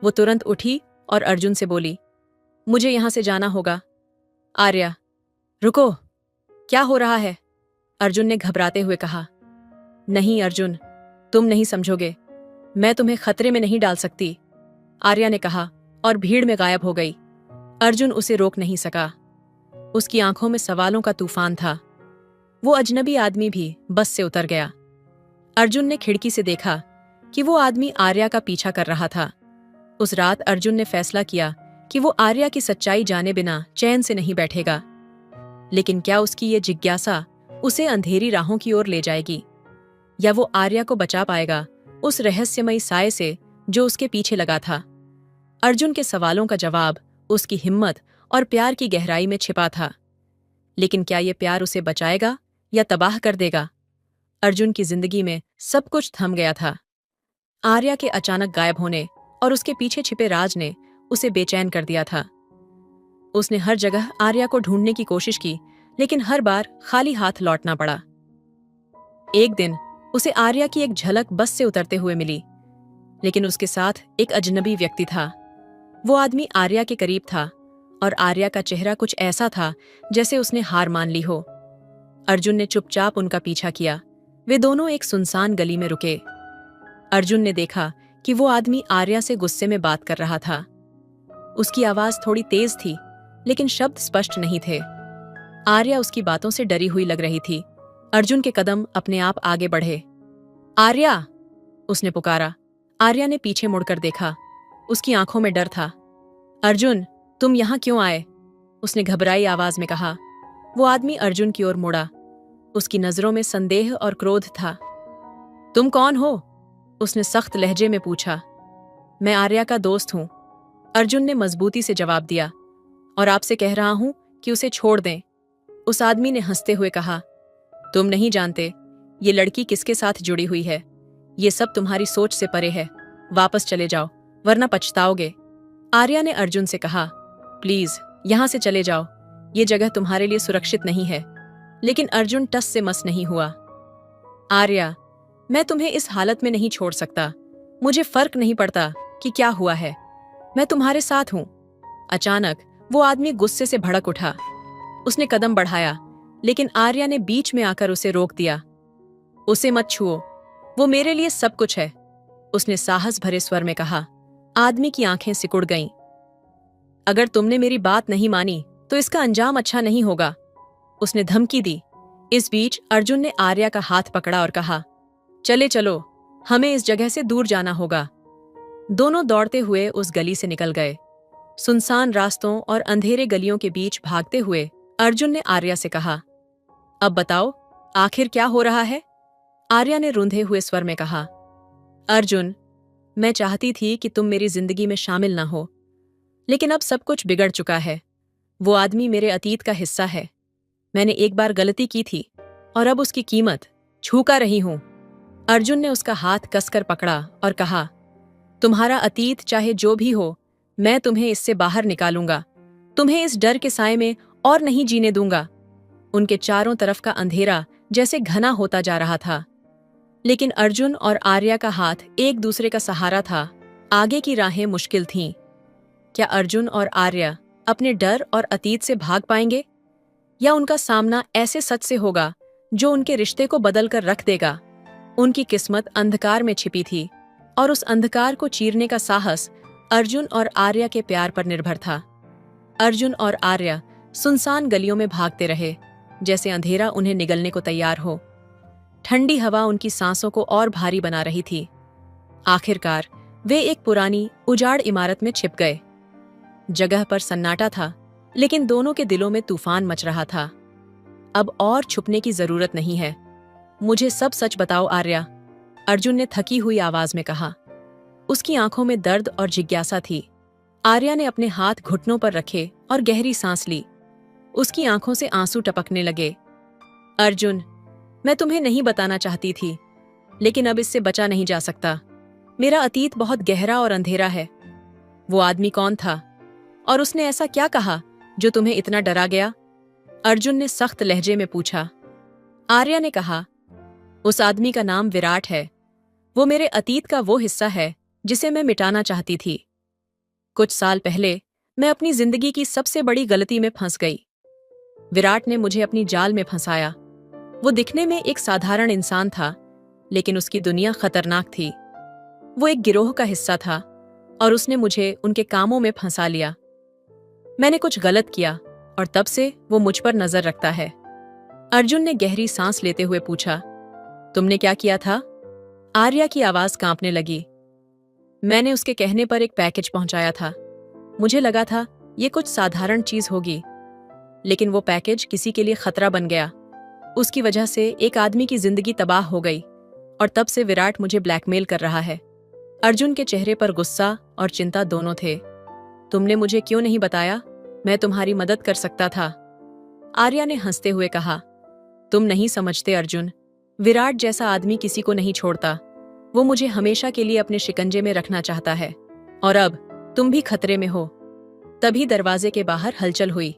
S1: वो तुरंत उठी और अर्जुन से बोली, मुझे यहां से जाना होगा। आर्या, रुको, क्या हो रहा है? अर्जुन ने घबराते हुए कहा, नहीं अर्जुन, तुम नहीं समझोगे, मैं तुम्हें खतरे में नहीं डाल सकती, आर्या ने कहा और भीड़ में गायब हो गई। अर्जुन उसे रोक नहीं सका। उसकी आंखों में सवालों का तूफान था। वो अजनबी आदमी भी बस से उतर गया। अर्जुन ने खिड़की से देखा कि वो आदमी आर्या का पीछा कर रहा था। उस रात अर्जुन ने फैसला किया कि वो आर्या की सच्चाई जाने बिना चैन से नहीं बैठेगा। लेकिन क्या उसकी ये जिज्ञासा उसे अंधेरी राहों की ओर ले जाएगी, या वो आर्या को बचा पाएगा उस रहस्यमयी साए से जो उसके पीछे लगा था? अर्जुन के सवालों का जवाब उसकी हिम्मत और प्यार की गहराई में छिपा था। लेकिन क्या ये प्यार उसे बचाएगा या तबाह कर देगा। अर्जुन की जिंदगी में सब कुछ थम गया था। आर्या के अचानक गायब होने और उसके पीछे छिपे राज ने उसे बेचैन कर दिया था। उसने हर जगह आर्या को ढूंढने की कोशिश की, लेकिन हर बार खाली हाथ लौटना पड़ा। एक दिन उसे आर्या की एक झलक बस से उतरते हुए मिली, लेकिन उसके साथ एक अजनबी व्यक्ति था। वो आदमी आर्या के करीब था और आर्या का चेहरा कुछ ऐसा था जैसे उसने हार मान ली हो। अर्जुन ने चुपचाप उनका पीछा किया। वे दोनों एक सुनसान गली में रुके। अर्जुन ने देखा कि वो आदमी आर्या से गुस्से में बात कर रहा था। उसकी आवाज थोड़ी तेज थी, लेकिन शब्द स्पष्ट नहीं थे। आर्या उसकी बातों से डरी हुई लग रही थी। अर्जुन के कदम अपने आप आगे बढ़े। आर्या, उसने पुकारा। आर्या ने पीछे मुड़कर देखा। उसकी आंखों में डर था। अर्जुन, तुम यहां क्यों आए? उसने घबराई आवाज में कहा। वो आदमी अर्जुन की ओर मुड़ा। उसकी नजरों में संदेह और क्रोध था। तुम कौन हो? उसने सख्त लहजे में पूछा। मैं आर्या का दोस्त हूं, अर्जुन ने मजबूती से जवाब दिया, और आपसे कह रहा हूं कि उसे छोड़ दें। उस आदमी ने हंसते हुए कहा, तुम नहीं जानते ये लड़की किसके साथ जुड़ी हुई है। ये सब तुम्हारी सोच से परे है। वापस चले जाओ, वरना पछताओगे। आर्या ने अर्जुन से कहा, प्लीज यहां से चले जाओ, ये जगह तुम्हारे लिए सुरक्षित नहीं है। लेकिन अर्जुन टस से मस नहीं हुआ। आर्या, मैं तुम्हें इस हालत में नहीं छोड़ सकता। मुझे फर्क नहीं पड़ता कि क्या हुआ है, मैं तुम्हारे साथ हूं। अचानक वो आदमी गुस्से से भड़क उठा। उसने कदम बढ़ाया, लेकिन आर्या ने बीच में आकर उसे रोक दिया। उसे मत छुओ, वो मेरे लिए सब कुछ है, उसने साहस भरे स्वर में कहा। आदमी की आंखें सिकुड़ गईं। अगर तुमने मेरी बात नहीं मानी तो इसका अंजाम अच्छा नहीं होगा, उसने धमकी दी। इस बीच अर्जुन ने आर्या का हाथ पकड़ा और कहा, चले चलो, हमें इस जगह से दूर जाना होगा। दोनों दौड़ते हुए उस गली से निकल गए। सुनसान रास्तों और अंधेरे गलियों के बीच भागते हुए अर्जुन ने आर्या से कहा, अब बताओ आखिर क्या हो रहा है? आर्या ने रूंधे हुए स्वर में कहा, अर्जुन, मैं चाहती थी कि तुम मेरी जिंदगी में शामिल ना हो, लेकिन अब सब कुछ बिगड़ चुका है। वो आदमी मेरे अतीत का हिस्सा है। मैंने एक बार गलती की थी और अब उसकी कीमत चुका रही हूं। अर्जुन ने उसका हाथ कसकर पकड़ा और कहा, तुम्हारा अतीत चाहे जो भी हो, मैं तुम्हें इससे बाहर निकालूंगा। तुम्हें इस डर के साए में और नहीं जीने दूंगा। उनके चारों तरफ का अंधेरा जैसे घना होता जा रहा था, लेकिन अर्जुन और आर्या का हाथ एक दूसरे का सहारा था। आगे की राहें मुश्किल थीं। क्या अर्जुन और आर्या अपने डर और अतीत से भाग पाएंगे, या उनका सामना ऐसे सच से होगा जो उनके रिश्ते को बदल कर रख देगा? उनकी किस्मत अंधकार में छिपी थी, और उस अंधकार को चीरने का साहस अर्जुन और आर्या के प्यार पर निर्भर था। अर्जुन और आर्या सुनसान गलियों में भागते रहे, जैसे अंधेरा उन्हें निगलने को तैयार हो। ठंडी हवा उनकी सांसों को और भारी बना रही थी। आखिरकार वे एक पुरानी उजाड़ इमारत में छिप गए। जगह पर सन्नाटा था, लेकिन दोनों के दिलों में तूफान मच रहा था। अब और छुपने की जरूरत नहीं है, मुझे सब सच बताओ आर्या, अर्जुन ने थकी हुई आवाज में कहा। उसकी आंखों में दर्द और जिज्ञासा थी। आर्या ने अपने हाथ घुटनों पर रखे और गहरी सांस ली। उसकी आंखों से आंसू टपकने लगे। अर्जुन, मैं तुम्हें नहीं बताना चाहती थी, लेकिन अब इससे बचा नहीं जा सकता। मेरा अतीत बहुत गहरा और अंधेरा है। वो आदमी कौन था, और उसने ऐसा क्या कहा जो तुम्हें इतना डरा गया? अर्जुन ने सख्त लहजे में पूछा। आर्या ने कहा, उस आदमी का नाम विराट है। वो मेरे अतीत का वो हिस्सा है जिसे मैं मिटाना चाहती थी। कुछ साल पहले मैं अपनी जिंदगी की सबसे बड़ी गलती में फंस गई। विराट ने मुझे अपनी जाल में फंसाया। वो दिखने में एक साधारण इंसान था, लेकिन उसकी दुनिया खतरनाक थी। वो एक गिरोह का हिस्सा था, और उसने मुझे उनके कामों में फंसा लिया। मैंने कुछ गलत किया, और तब से वो मुझ पर नजर रखता है। अर्जुन ने गहरी सांस लेते हुए पूछा, तुमने क्या किया था? आर्या की आवाज कांपने लगी। मैंने उसके कहने पर एक पैकेज पहुंचाया था। मुझे लगा था ये कुछ साधारण चीज होगी, लेकिन वो पैकेज किसी के लिए खतरा बन गया। उसकी वजह से एक आदमी की जिंदगी तबाह हो गई, और तब से विराट मुझे ब्लैकमेल कर रहा है। अर्जुन के चेहरे पर गुस्सा और चिंता दोनों थे। तुमने मुझे क्यों नहीं बताया? मैं तुम्हारी मदद कर सकता था, आर्या ने हंसते हुए कहा। तुम नहीं समझते अर्जुन, विराट जैसा आदमी किसी को नहीं छोड़ता। वो मुझे हमेशा के लिए अपने शिकंजे में रखना चाहता है और अब तुम भी खतरे में हो। तभी दरवाजे के बाहर हलचल हुई।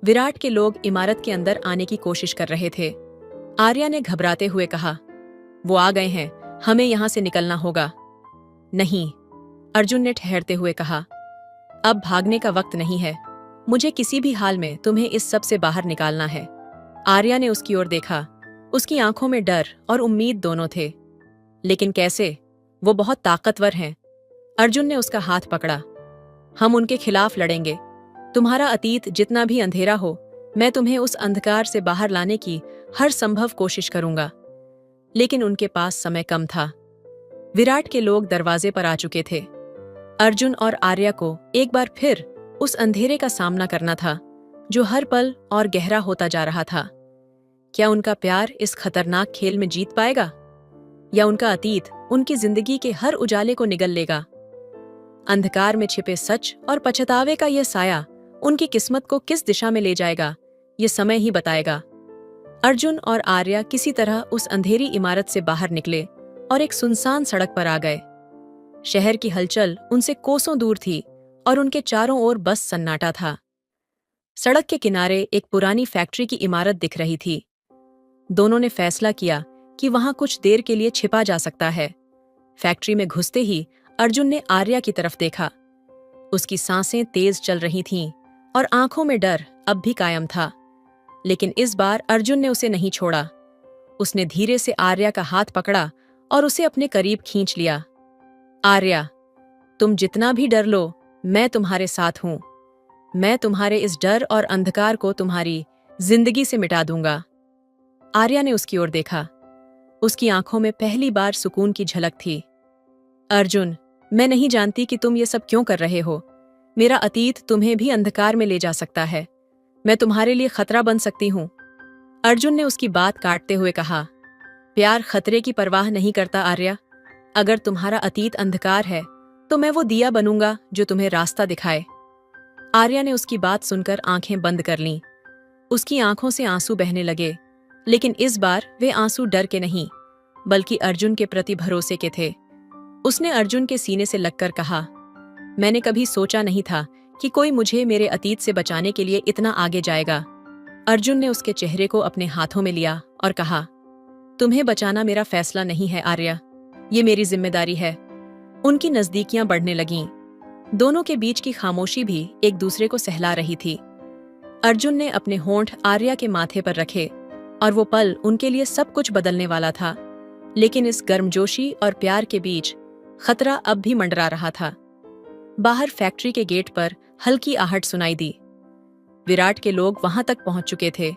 S1: विराट के लोग इमारत के अंदर आने की कोशिश कर रहे थे। आर्या ने घबराते हुए कहा, वो आ गए हैं, हमें यहां से निकलना होगा। नहीं, अर्जुन ने ठहरते हुए कहा, अब भागने का वक्त नहीं है। मुझे किसी भी हाल में तुम्हें इस सब से बाहर निकालना है। आर्या ने उसकी ओर देखा। उसकी आंखों में डर और उम्मीद दोनों थे। लेकिन कैसे? वो बहुत ताकतवर हैं। अर्जुन ने उसका हाथ पकड़ा। हम उनके खिलाफ लड़ेंगे। तुम्हारा अतीत जितना भी अंधेरा हो, मैं तुम्हें उस अंधकार से बाहर लाने की हर संभव कोशिश करूंगा। लेकिन उनके पास समय कम था। विराट के लोग दरवाजे पर आ चुके थे। अर्जुन और आर्या को एक बार फिर उस अंधेरे का सामना करना था जो हर पल और गहरा होता जा रहा था। क्या उनका प्यार इस खतरनाक खेल में जीत पाएगा, या उनका अतीत उनकी जिंदगी के हर उजाले को निगल लेगा? अंधकार में छिपे सच और पछतावे का यह साया उनकी किस्मत को किस दिशा में ले जाएगा, ये समय ही बताएगा। अर्जुन और आर्या किसी तरह उस अंधेरी इमारत से बाहर निकले और एक सुनसान सड़क पर आ गए। शहर की हलचल उनसे कोसों दूर थी और उनके चारों ओर बस सन्नाटा था। सड़क के किनारे एक पुरानी फैक्ट्री की इमारत दिख रही थी। दोनों ने फैसला किया कि वहां कुछ देर के लिए छिपा जा सकता है। फैक्ट्री में घुसते ही अर्जुन ने आर्या की तरफ देखा। उसकी सांसें तेज चल रही थीं और आंखों में डर अब भी कायम था। लेकिन इस बार अर्जुन ने उसे नहीं छोड़ा। उसने धीरे से आर्या का हाथ पकड़ा और उसे अपने करीब खींच लिया। आर्या, तुम जितना भी डर लो, मैं तुम्हारे साथ हूं। मैं तुम्हारे इस डर और अंधकार को तुम्हारी जिंदगी से मिटा दूंगा। आर्या ने उसकी ओर देखा। उसकी आंखों में पहली बार सुकून की झलक थी। अर्जुन, मैं नहीं जानती कि तुम ये सब क्यों कर रहे हो। मेरा अतीत तुम्हें भी अंधकार में ले जा सकता है। मैं तुम्हारे लिए खतरा बन सकती हूं। अर्जुन ने उसकी बात काटते हुए कहा, प्यार खतरे की परवाह नहीं करता आर्या। अगर तुम्हारा अतीत अंधकार है तो मैं वो दिया बनूंगा जो तुम्हें रास्ता दिखाए। आर्या ने उसकी बात सुनकर आंखें बंद कर लीं। उसकी आंखों से आंसू बहने लगे, लेकिन इस बार वे आंसू डर के नहीं, बल्कि अर्जुन के प्रति भरोसे के थे। उसने अर्जुन के सीने से लगकर कहा, मैंने कभी सोचा नहीं था कि कोई मुझे मेरे अतीत से बचाने के लिए इतना आगे जाएगा। अर्जुन ने उसके चेहरे को अपने हाथों में लिया और कहा, तुम्हें बचाना मेरा फैसला नहीं है आर्या, ये मेरी जिम्मेदारी है। उनकी नजदीकियां बढ़ने लगीं। दोनों के बीच की खामोशी भी एक दूसरे को सहला रही थी। अर्जुन ने अपने होंठ आर्या के माथे पर रखे और वो पल उनके लिए सब कुछ बदलने वाला था। लेकिन इस गर्मजोशी और प्यार के बीच खतरा अब भी मंडरा रहा था। बाहर फैक्ट्री के गेट पर हल्की आहट सुनाई दी। विराट के लोग वहां तक पहुंच चुके थे।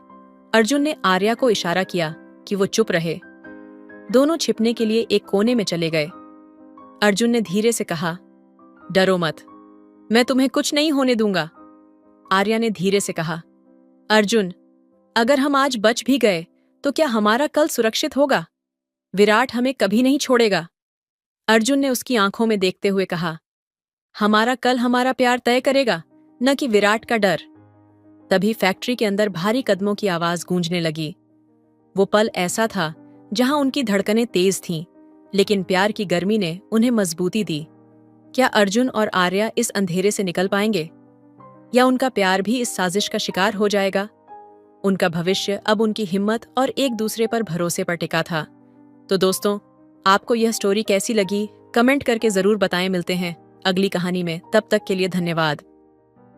S1: अर्जुन ने आर्या को इशारा किया कि वो चुप रहे। दोनों छिपने के लिए एक कोने में चले गए। अर्जुन ने धीरे से कहा, डरो मत, मैं तुम्हें कुछ नहीं होने दूंगा। आर्या ने धीरे से कहा, अर्जुन, अगर हम आज बच भी गए तो क्या हमारा कल सुरक्षित होगा? विराट हमें कभी नहीं छोड़ेगा। अर्जुन ने उसकी आंखों में देखते हुए कहा, हमारा कल हमारा प्यार तय करेगा, न कि विराट का डर। तभी फैक्ट्री के अंदर भारी कदमों की आवाज गूंजने लगी। वो पल ऐसा था जहां उनकी धड़कनें तेज थीं, लेकिन प्यार की गर्मी ने उन्हें मजबूती दी। क्या अर्जुन और आर्या इस अंधेरे से निकल पाएंगे, या उनका प्यार भी इस साजिश का शिकार हो जाएगा? उनका भविष्य अब उनकी हिम्मत और एक दूसरे पर भरोसे पर टिका था। तो दोस्तों, आपको यह स्टोरी कैसी लगी कमेंट करके जरूर बताएं। मिलते हैं अगली कहानी में, तब तक के लिए धन्यवाद।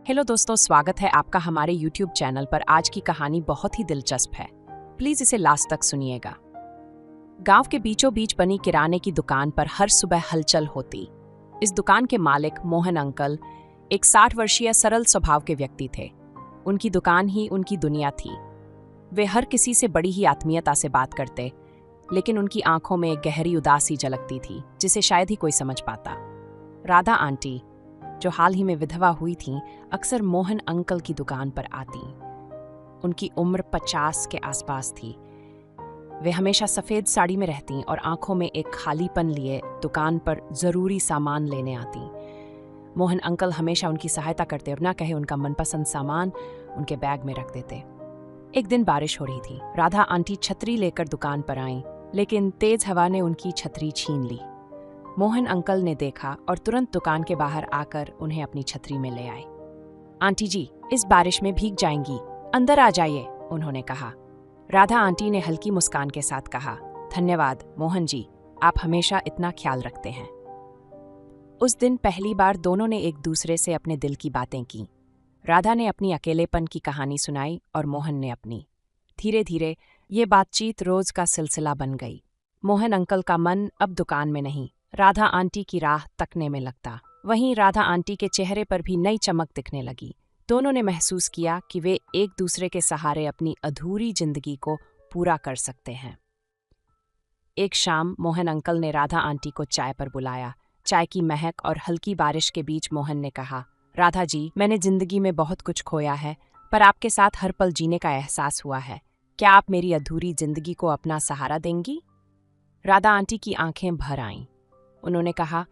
S2: हेलो दोस्तों, स्वागत है आपका हमारे YouTube चैनल पर। आज की कहानी बहुत ही दिलचस्प है, प्लीज इसे लास्ट तक सुनिएगा। गांव के बीचों बीच बनी किराने की दुकान पर हर सुबह हलचल होती। इस दुकान के मालिक मोहन अंकल एक 60 वर्षीय सरल स्वभाव के व्यक्ति थे। उनकी दुकान ही उनकी दुनिया थी। वे हर किसी से बड़ी ही आत्मीयता से बात करते, लेकिन उनकी आंखों में एक गहरी उदासी झलकती थी जिसे शायद ही कोई समझ पाता। राधा आंटी, जो हाल ही में विधवा हुई थीं, अक्सर मोहन अंकल की दुकान पर आती। उनकी उम्र 50 के आसपास थी। वे हमेशा सफ़ेद साड़ी में रहती और आंखों में एक खालीपन लिए दुकान पर ज़रूरी सामान लेने आती। मोहन अंकल हमेशा उनकी सहायता करते और ना कहे उनका मनपसंद सामान उनके बैग में रख देते। एक दिन बारिश हो रही थी। राधा आंटी छतरी लेकर दुकान पर आईं, लेकिन तेज हवा ने उनकी छतरी छीन ली। मोहन अंकल ने देखा और तुरंत दुकान के बाहर आकर उन्हें अपनी छतरी में ले आए। आंटी जी, इस बारिश में भीग जाएंगी, अंदर आ जाइए, उन्होंने कहा। राधा आंटी ने हल्की मुस्कान के साथ कहा, धन्यवाद मोहन जी, आप हमेशा इतना ख्याल रखते हैं। उस दिन पहली बार दोनों ने एक दूसरे से अपने दिल की बातें की। राधा ने अपनी अकेलेपन की कहानी सुनाई और मोहन ने अपनी। धीरे धीरे ये बातचीत रोज का सिलसिला बन गई। मोहन अंकल का मन अब दुकान में नहीं, राधा आंटी की राह तकने में लगता। वहीं राधा आंटी के चेहरे पर भी नई चमक दिखने लगी। दोनों ने महसूस किया कि वे एक दूसरे के सहारे अपनी अधूरी जिंदगी को पूरा कर सकते हैं। एक शाम मोहन अंकल ने राधा आंटी को चाय पर बुलाया। चाय की महक और हल्की बारिश के बीच मोहन ने कहा, राधा जी, मैंने जिंदगी में बहुत कुछ खोया है, पर आपके साथ हर पल जीने का एहसास हुआ है। क्या आप मेरी अधूरी जिंदगी को अपना सहारा देंगी? राधा आंटी की आंखें भर आईं। उन्होंने कहा,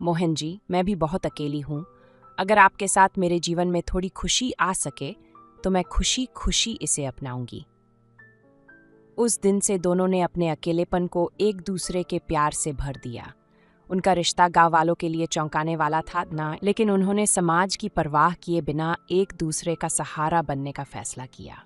S2: मोहन जी, मैं भी बहुत अकेली हूँ। अगर आपके साथ मेरे जीवन में थोड़ी खुशी आ सके तो मैं खुशी खुशी इसे अपनाऊंगी। उस दिन से दोनों ने अपने अकेलेपन को एक दूसरे के प्यार से भर दिया। उनका रिश्ता गांव वालों के लिए चौंकाने वाला था ना, लेकिन उन्होंने समाज की परवाह किए बिना एक दूसरे का सहारा बनने का फैसला किया।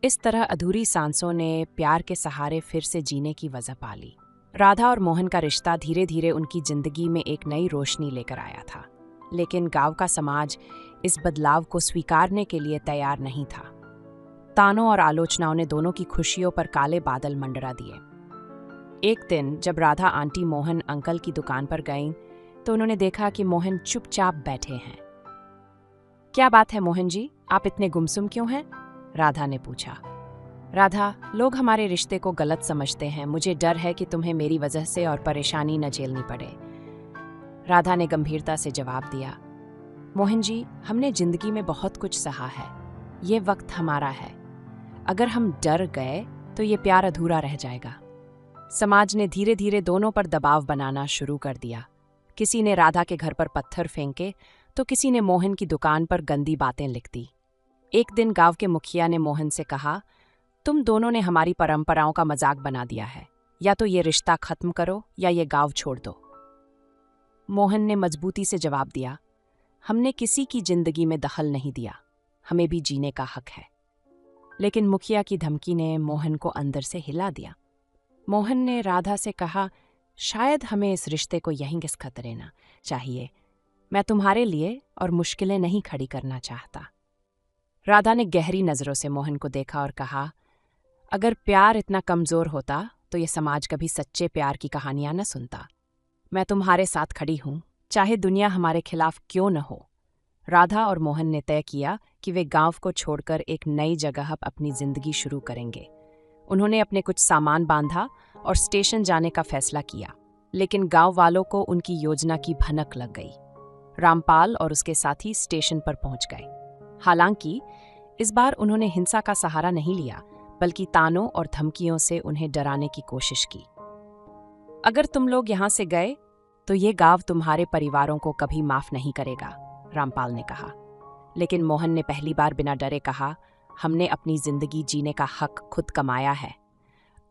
S2: इस तरह अधूरी सांसों ने प्यार के सहारे फिर से जीने की वजह पा ली। राधा और मोहन का रिश्ता धीरे धीरे उनकी जिंदगी में एक नई रोशनी लेकर आया था, लेकिन गांव का समाज इस बदलाव को स्वीकारने के लिए तैयार नहीं था। तानों और आलोचनाओं ने दोनों की खुशियों पर काले बादल मंडरा दिए। एक दिन जब राधा आंटी मोहन अंकल की दुकान पर गईं, तो उन्होंने देखा कि मोहन चुपचाप बैठे हैं। क्या बात है मोहन जी, आप इतने गुमसुम क्यों हैं? राधा ने पूछा। राधा, लोग हमारे रिश्ते को गलत समझते हैं। मुझे डर है कि तुम्हें मेरी वजह से और परेशानी न झेलनी पड़े। राधा ने गंभीरता से जवाब दिया, मोहन जी, हमने जिंदगी में बहुत कुछ सहा है। ये वक्त हमारा है। अगर हम डर गए तो ये प्यार अधूरा रह जाएगा। समाज ने धीरे धीरे दोनों पर दबाव बनाना शुरू कर दिया। किसी ने राधा के घर पर पत्थर फेंके तो किसी ने मोहन की दुकान पर गंदी बातें लिख दी। एक दिन गांव के मुखिया ने मोहन से कहा, तुम दोनों ने हमारी परंपराओं का मजाक बना दिया है। या तो ये रिश्ता खत्म करो या ये गांव छोड़ दो। मोहन ने मजबूती से जवाब दिया, हमने किसी की जिंदगी में दखल नहीं दिया। हमें भी जीने का हक है। लेकिन मुखिया की धमकी ने मोहन को अंदर से हिला दिया। मोहन ने राधा से कहा, शायद हमें इस रिश्ते को यहीं खत्म रहना चाहिए। मैं तुम्हारे लिए और मुश्किलें नहीं खड़ी करना चाहता। राधा ने गहरी नजरों से मोहन को देखा और कहा, अगर प्यार इतना कमजोर होता तो ये समाज कभी सच्चे प्यार की कहानियां न सुनता। मैं तुम्हारे साथ खड़ी हूं, चाहे दुनिया हमारे खिलाफ क्यों न हो। राधा और मोहन ने तय किया कि वे गांव को छोड़कर एक नई जगह अपनी जिंदगी शुरू करेंगे। उन्होंने अपने कुछ सामान बांधा और स्टेशन जाने का फैसला किया, लेकिन गांव वालों को उनकी योजना की भनक लग गई। रामपाल और उसके साथी स्टेशन पर पहुंच गए। हालांकि इस बार उन्होंने हिंसा का सहारा नहीं लिया, बल्कि तानों और धमकियों से उन्हें डराने की कोशिश की। अगर तुम लोग यहां से गए तो ये गांव तुम्हारे परिवारों को कभी माफ नहीं करेगा, रामपाल ने कहा। लेकिन मोहन ने पहली बार बिना डरे कहा, हमने अपनी जिंदगी जीने का हक खुद कमाया है।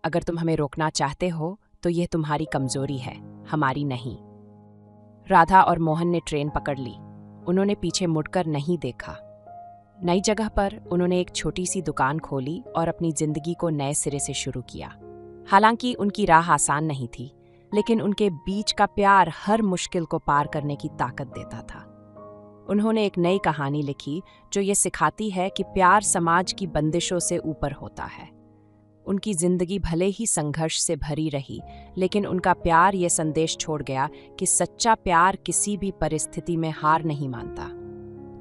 S2: अगर तुम हमें रोकना चाहते हो तो यह तुम्हारी कमजोरी है, हमारी नहीं। राधा और मोहन ने ट्रेन पकड़ ली। उन्होंने पीछे मुड़कर नहीं देखा। नई जगह पर उन्होंने एक छोटी सी दुकान खोली और अपनी जिंदगी को नए सिरे से शुरू किया। हालांकि उनकी राह आसान नहीं थी, लेकिन उनके बीच का प्यार हर मुश्किल को पार करने की ताकत देता था। उन्होंने एक नई कहानी लिखी जो ये सिखाती है कि प्यार समाज की बंदिशों से ऊपर होता है। उनकी जिंदगी भले ही संघर्ष से भरी रही, लेकिन उनका प्यार ये संदेश छोड़ गया कि सच्चा प्यार किसी भी परिस्थिति में हार नहीं मानता।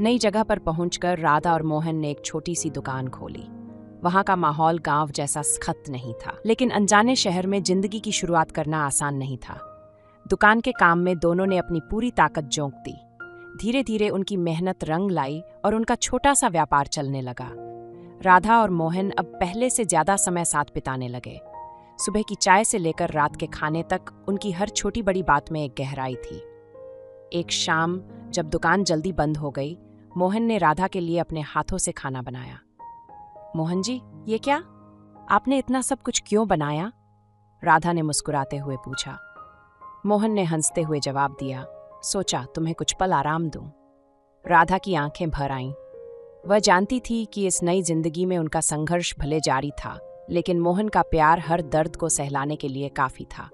S2: नई जगह पर पहुंचकर राधा और मोहन ने एक छोटी सी दुकान खोली। वहां का माहौल गांव जैसा सख्त नहीं था, लेकिन अनजाने शहर में जिंदगी की शुरुआत करना आसान नहीं था। दुकान के काम में दोनों ने अपनी पूरी ताकत झोंक दी। धीरे धीरे उनकी मेहनत रंग लाई और उनका छोटा सा व्यापार चलने लगा। राधा और मोहन अब पहले से ज्यादा समय साथ बिताने लगे। सुबह की चाय से लेकर रात के खाने तक उनकी हर छोटी बड़ी बात में एक गहराई थी। एक शाम जब दुकान जल्दी बंद हो गई, मोहन ने राधा के लिए अपने हाथों से खाना बनाया। मोहन जी, ये क्या? आपने इतना सब कुछ क्यों बनाया? राधा ने मुस्कुराते हुए पूछा। मोहन ने हंसते हुए जवाब दिया, सोचा तुम्हें कुछ पल आराम दूं। राधा की आंखें भर आईं। वह जानती थी कि इस नई जिंदगी में उनका संघर्ष भले जारी था, लेकिन मोहन का प्यार हर दर्द को सहलाने के लिए काफी था।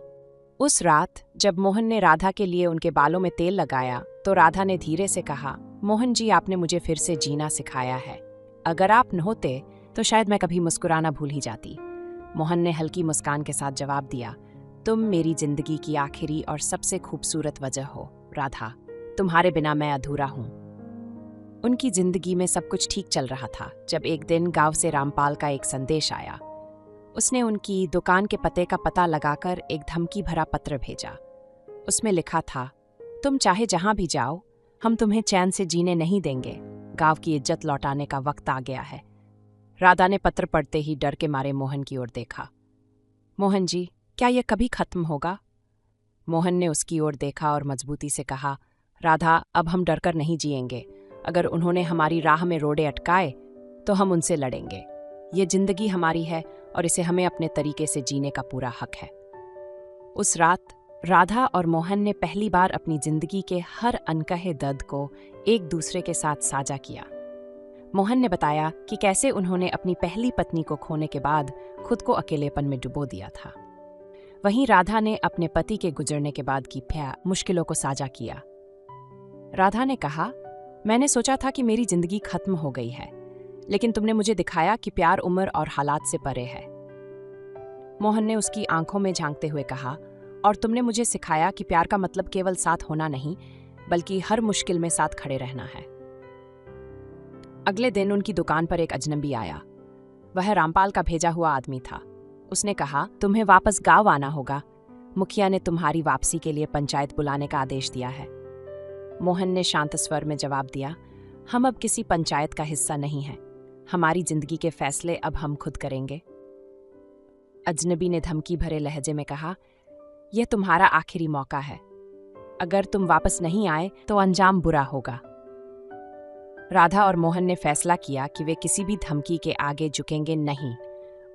S2: उस रात जब मोहन ने राधा के लिए उनके बालों में तेल लगाया तो राधा ने धीरे से कहा, मोहन जी, आपने मुझे फिर से जीना सिखाया है। अगर आप न होते तो शायद मैं कभी मुस्कुराना भूल ही जाती। मोहन ने हल्की मुस्कान के साथ जवाब दिया, तुम मेरी जिंदगी की आखिरी और सबसे खूबसूरत वजह हो राधा। तुम्हारे बिना मैं अधूरा हूं। उनकी जिंदगी में सब कुछ ठीक चल रहा था जब एक दिन गांव से रामपाल का एक संदेश आया। उसने उनकी दुकान के पते का पता लगाकर एक धमकी भरा पत्र भेजा। उसमें लिखा था, तुम चाहे जहां भी जाओ, हम तुम्हें चैन से जीने नहीं देंगे। गांव की इज्जत लौटाने का वक्त आ गया है। राधा ने पत्र पढ़ते ही डर के मारे मोहन की ओर देखा। मोहन जी, क्या यह कभी खत्म होगा? मोहन ने उसकी ओर देखा और मजबूती से कहा, राधा, अब हम डरकर नहीं जिएंगे। अगर उन्होंने हमारी राह में रोड़े अटकाए तो हम उनसे लड़ेंगे। ये जिंदगी हमारी है और इसे हमें अपने तरीके से जीने का पूरा हक है। उस रात राधा और मोहन ने पहली बार अपनी जिंदगी के हर अनकहे दर्द को एक दूसरे के साथ साझा किया। मोहन ने बताया कि कैसे उन्होंने अपनी पहली पत्नी को खोने के बाद खुद को अकेलेपन में डुबो दिया था। वहीं राधा ने अपने पति के गुजरने के बाद की मुश्किलों को साझा किया। राधा ने कहा, मैंने सोचा था कि मेरी जिंदगी खत्म हो गई है, लेकिन तुमने मुझे दिखाया कि प्यार उम्र और हालात से परे है। मोहन ने उसकी आंखों में झांकते हुए कहा, और तुमने मुझे सिखाया कि प्यार का मतलब केवल साथ होना नहीं, बल्कि हर मुश्किल में साथ खड़े रहना है। अगले दिन उनकी दुकान पर एक अजनबी आया। वह रामपाल का भेजा हुआ आदमी था। उसने कहा, तुम्हें वापस गांव आना होगा। मुखिया ने तुम्हारी वापसी के लिए पंचायत बुलाने का आदेश दिया है। मोहन ने शांत स्वर में जवाब दिया, हम अब किसी पंचायत का हिस्सा नहीं हैं। हमारी जिंदगी के फैसले अब हम खुद करेंगे। अजनबी ने धमकी भरे लहजे में कहा, यह तुम्हारा आखिरी मौका है। अगर तुम वापस नहीं आए तो अंजाम बुरा होगा। राधा और मोहन ने फैसला किया कि वे किसी भी धमकी के आगे झुकेंगे नहीं।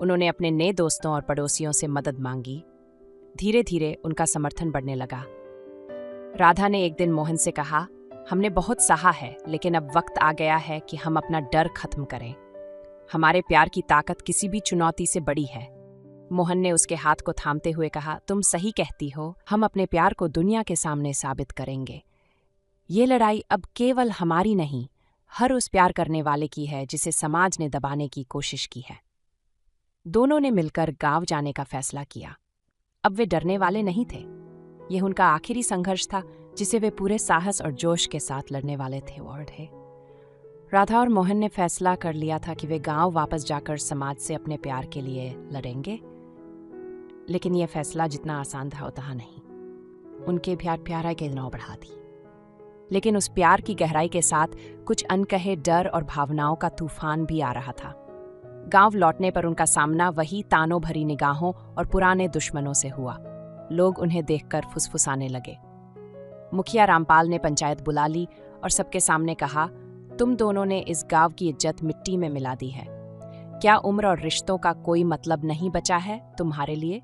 S2: उन्होंने अपने नए दोस्तों और पड़ोसियों से मदद मांगी। धीरे धीरे उनका समर्थन बढ़ने लगा। राधा ने एक दिन मोहन से कहा, हमने बहुत सहा है, लेकिन अब वक्त आ गया है कि हम अपना डर खत्म करें। हमारे प्यार की ताकत किसी भी चुनौती से बड़ी है। मोहन ने उसके हाथ को थामते हुए कहा, तुम सही कहती हो, हम अपने प्यार को दुनिया के सामने साबित करेंगे। ये लड़ाई अब केवल हमारी नहीं, हर उस प्यार करने वाले की है जिसे समाज ने दबाने की कोशिश की है। दोनों ने मिलकर गांव जाने का फैसला किया। अब वे डरने वाले नहीं थे। यह उनका आखिरी संघर्ष था जिसे वे पूरे साहस और जोश के साथ लड़ने वाले थे। राधा और मोहन ने फैसला कर लिया था कि वे गांव वापस जाकर समाज से अपने प्यार के लिए लड़ेंगे। लेकिन यह फैसला जितना आसान था उतना नहीं। उनके प्यार के नौ बढ़ा दी। लेकिन उस प्यार की गहराई के साथ कुछ अनकहे डर और भावनाओं का तूफान भी आ रहा था। गांव लौटने पर उनका सामना वही तानों भरी निगाहों और पुराने दुश्मनों से हुआ। लोग उन्हें देखकर फुसफुसाने लगे। मुखिया रामपाल ने पंचायत बुला ली और सबके सामने कहा, तुम दोनों ने इस गांव की इज्जत मिट्टी में मिला दी है। क्या उम्र और रिश्तों का कोई मतलब नहीं बचा है तुम्हारे लिए?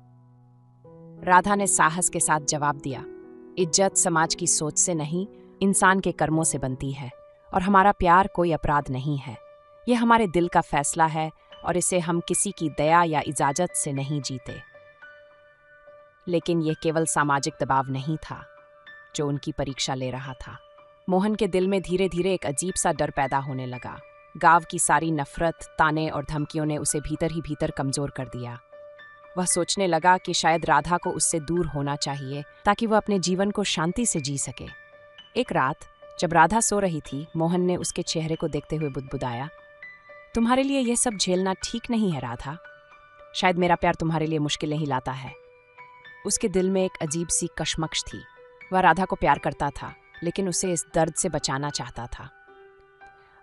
S2: राधा ने साहस के साथ जवाब दिया, इज्जत समाज की सोच से नहीं, इंसान के कर्मों से बनती है, और हमारा प्यार कोई अपराध नहीं है। यह हमारे दिल का फैसला है और इसे हम किसी की दया या इजाजत से नहीं जीते। लेकिन यह केवल सामाजिक दबाव नहीं था जो उनकी परीक्षा ले रहा था। मोहन के दिल में धीरे धीरे एक अजीब सा डर पैदा होने लगा। गांव की सारी नफरत, ताने और धमकियों ने उसे भीतर ही भीतर कमजोर कर दिया। वह सोचने लगा कि शायद राधा को उससे दूर होना चाहिए ताकि वह अपने जीवन को शांति से जी सके। एक रात जब राधा सो रही थी, मोहन ने उसके चेहरे को देखते हुए बुदबुदाया, तुम्हारे लिए यह सब झेलना ठीक नहीं है राधा। शायद मेरा प्यार तुम्हारे लिए मुश्किलें ही लाता है। उसके दिल में एक अजीब सी कशमकश थी। वह राधा को प्यार करता था, लेकिन उसे इस दर्द से बचाना चाहता था।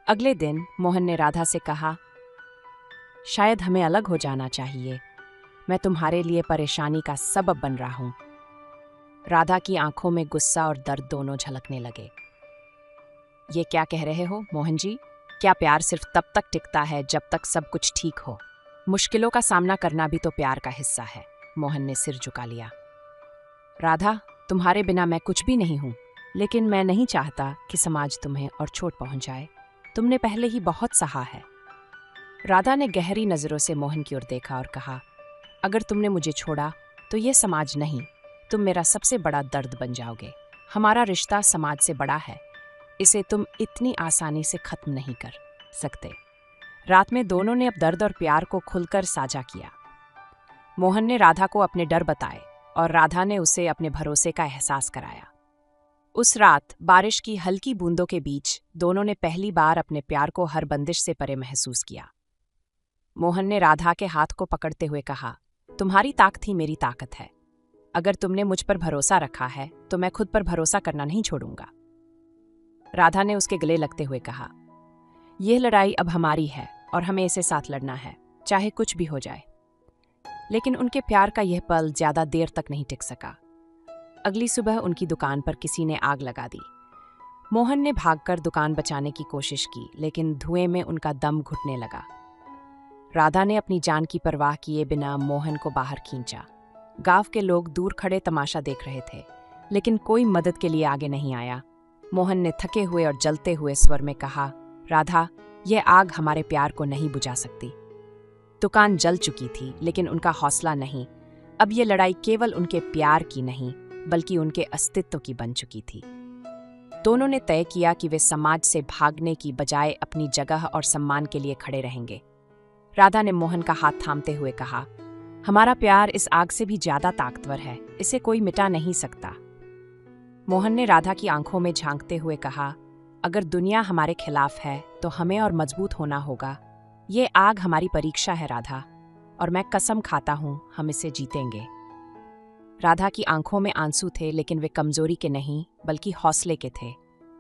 S2: अगले दिन मोहन ने राधा से कहा, शायद हमें अलग हो जाना चाहिए। मैं तुम्हारे लिए परेशानी का सबब बन रहा हूं। राधा की आंखों में गुस्सा और दर्द दोनों झलकने लगे। ये क्या कह रहे हो मोहन जी? क्या प्यार सिर्फ तब तक टिकता है जब तक सब कुछ ठीक हो? मुश्किलों का सामना करना भी तो प्यार का हिस्सा है। मोहन ने सिर झुका लिया। राधा, तुम्हारे बिना मैं कुछ भी नहीं हूं, लेकिन मैं नहीं चाहता कि समाज तुम्हें और चोट पहुंचाए। तुमने पहले ही बहुत सहा है। राधा ने गहरी नजरों से मोहन की ओर देखा और कहा, अगर तुमने मुझे छोड़ा तो ये समाज नहीं, तुम मेरा सबसे बड़ा दर्द बन जाओगे। हमारा रिश्ता समाज से बड़ा है, इसे तुम इतनी आसानी से खत्म नहीं कर सकते। रात में दोनों ने अब दर्द और प्यार को खुलकर साझा किया। मोहन ने राधा को अपने डर बताए और राधा ने उसे अपने भरोसे का एहसास कराया। उस रात बारिश की हल्की बूंदों के बीच दोनों ने पहली बार अपने प्यार को हर बंदिश से परे महसूस किया। मोहन ने राधा के हाथ को पकड़ते हुए कहा, तुम्हारी ताकत ही मेरी ताकत है। अगर तुमने मुझ पर भरोसा रखा है तो मैं खुद पर भरोसा करना नहीं छोड़ूंगा। राधा ने उसके गले लगते हुए कहा, यह लड़ाई अब हमारी है और हमें इसे साथ लड़ना है, चाहे कुछ भी हो जाए। लेकिन उनके प्यार का यह पल ज्यादा देर तक नहीं टिक सका। अगली सुबह उनकी दुकान पर किसी ने आग लगा दी। मोहन ने भागकर दुकान बचाने की कोशिश की, लेकिन धुएं में उनका दम घुटने लगा। राधा ने अपनी जान की परवाह किए बिना मोहन को बाहर खींचा। गांव के लोग दूर खड़े तमाशा देख रहे थे, लेकिन कोई मदद के लिए आगे नहीं आया। मोहन ने थके हुए और जलते हुए स्वर में कहा, राधा, यह आग हमारे प्यार को नहीं बुझा सकती। दुकान जल चुकी थी, लेकिन उनका हौसला नहीं। अब ये लड़ाई केवल उनके प्यार की नहीं, बल्कि उनके अस्तित्व की बन चुकी थी। दोनों ने तय किया कि वे समाज से भागने की बजाय अपनी जगह और सम्मान के लिए खड़े रहेंगे। राधा ने मोहन का हाथ थामते हुए कहा, हमारा प्यार इस आग से भी ज्यादा ताकतवर है, इसे कोई मिटा नहीं सकता। मोहन ने राधा की आंखों में झांकते हुए कहा, अगर दुनिया हमारे खिलाफ है तो हमें और मजबूत होना होगा। ये आग हमारी परीक्षा है राधा, और मैं कसम खाता हूं हम इसे जीतेंगे। राधा की आंखों में आंसू थे, लेकिन वे कमजोरी के नहीं बल्कि हौसले के थे।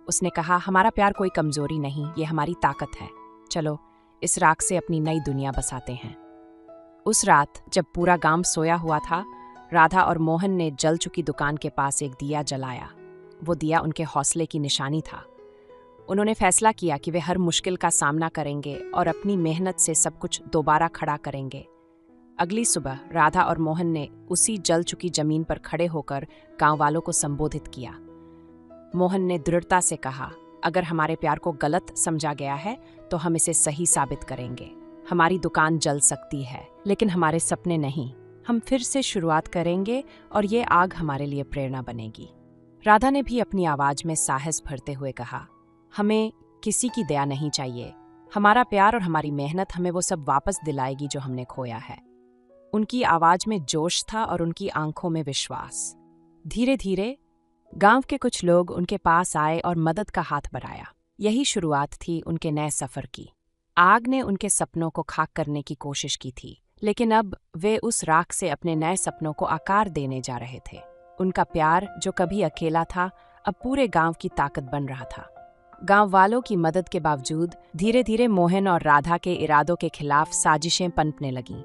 S2: उसने कहा, हमारा प्यार कोई कमजोरी नहीं, ये हमारी ताकत है। चलो इस राख से अपनी नई दुनिया बसाते हैं। उस रात जब पूरा गांव सोया हुआ था, राधा और मोहन ने जल चुकी दुकान के पास एक दिया जलाया। वो दिया उनके हौसले की निशानी था। उन्होंने फैसला किया कि वे हर मुश्किल का सामना करेंगे और अपनी मेहनत से सब कुछ दोबारा खड़ा करेंगे। अगली सुबह राधा और मोहन ने उसी जल चुकी जमीन पर खड़े होकर गांव वालों को संबोधित किया। मोहन ने दृढ़ता से कहा, अगर हमारे प्यार को गलत समझा गया है तो हम इसे सही साबित करेंगे। हमारी दुकान जल सकती है, लेकिन हमारे सपने नहीं। हम फिर से शुरुआत करेंगे और ये आग हमारे लिए प्रेरणा बनेगी। राधा ने भी अपनी आवाज में साहस भरते हुए कहा, हमें किसी की दया नहीं चाहिए। हमारा प्यार और हमारी मेहनत हमें वो सब वापस दिलाएगी जो हमने खोया है। उनकी आवाज में जोश था और उनकी आंखों में विश्वास। धीरे धीरे गांव के कुछ लोग उनके पास आए और मदद का हाथ बढ़ाया। यही शुरुआत थी उनके नए सफर की। आग ने उनके सपनों को खाक करने की कोशिश की थी, लेकिन अब वे उस राख से अपने नए सपनों को आकार देने जा रहे थे। उनका प्यार, जो कभी अकेला था, अब पूरे गांव की ताकत बन रहा था। गांव वालों की मदद के बावजूद धीरे धीरे मोहन और राधा के इरादों के खिलाफ साजिशें पनपने लगीं।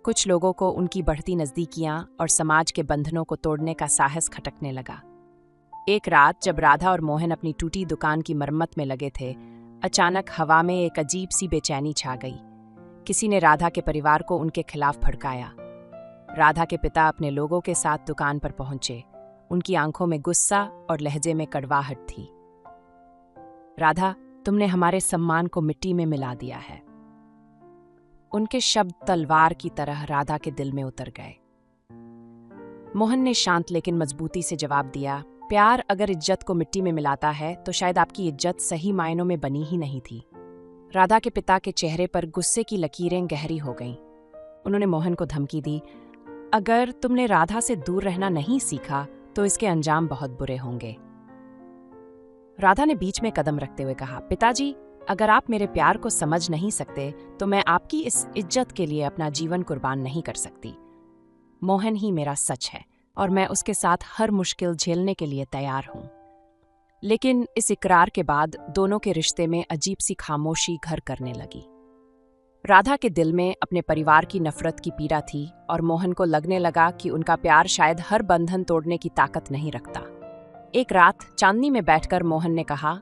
S2: कुछ लोगों को उनकी बढ़ती नज़दीकियां और समाज के बंधनों को तोड़ने का साहस खटकने लगा। एक रात जब राधा और मोहन अपनी टूटी दुकान की मरम्मत में लगे थे, अचानक हवा में एक अजीब सी बेचैनी छा गई। किसी ने राधा के परिवार को उनके खिलाफ भड़काया। राधा के पिता अपने लोगों के साथ दुकान पर पहुंचे। उनकी आंखों में गुस्सा और लहजे में कड़वाहट थी। राधा, तुमने हमारे सम्मान को मिट्टी में मिला दिया है। उनके शब्द तलवार की तरह राधा के दिल में उतर गए। मोहन ने शांत लेकिन मजबूती से जवाब दिया, प्यार अगर इज्जत को मिट्टी में मिलाता है तो शायद आपकी इज्जत सही मायनों में बनी ही नहीं थी। राधा के पिता के चेहरे पर गुस्से की लकीरें गहरी हो गईं। उन्होंने मोहन को धमकी दी, अगर तुमने राधा से दूर रहना नहीं सीखा तो इसके अंजाम बहुत बुरे होंगे। राधा ने बीच में कदम रखते हुए कहा, पिताजी, अगर आप मेरे प्यार को समझ नहीं सकते तो मैं आपकी इस इज्जत के लिए अपना जीवन कुर्बान नहीं कर सकती। मोहन ही मेरा सच है और मैं उसके साथ हर मुश्किल झेलने के लिए तैयार हूं। लेकिन इस इकरार के बाद दोनों के रिश्ते में अजीब सी खामोशी घर करने लगी। राधा के दिल में अपने परिवार की नफरत की पीड़ा थी और मोहन को लगने लगा कि उनका प्यार शायद हर बंधन तोड़ने की ताकत नहीं रखता। एक रात चांदनी में बैठकर मोहन ने कहा,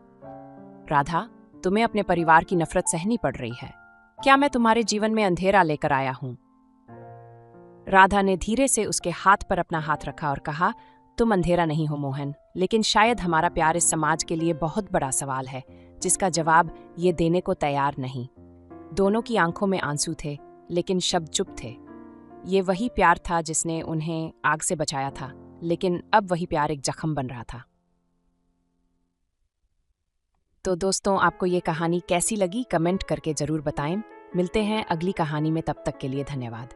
S2: राधा, तुम्हें अपने परिवार की नफरत सहनी पड़ रही है। क्या मैं तुम्हारे जीवन में अंधेरा लेकर आया हूं? राधा ने धीरे से उसके हाथ पर अपना हाथ रखा और कहा, तुम अंधेरा नहीं हो मोहन, लेकिन शायद हमारा प्यार इस समाज के लिए बहुत बड़ा सवाल है जिसका जवाब ये देने को तैयार नहीं। दोनों की आंखों में आंसू थे, लेकिन शब्द चुप थे। ये वही प्यार था जिसने उन्हें आग से बचाया था, लेकिन अब वही प्यार एक जख्म बन रहा था। तो दोस्तों, आपको ये कहानी कैसी लगी कमेंट करके जरूर बताएं। मिलते हैं अगली कहानी में, तब तक के लिए धन्यवाद।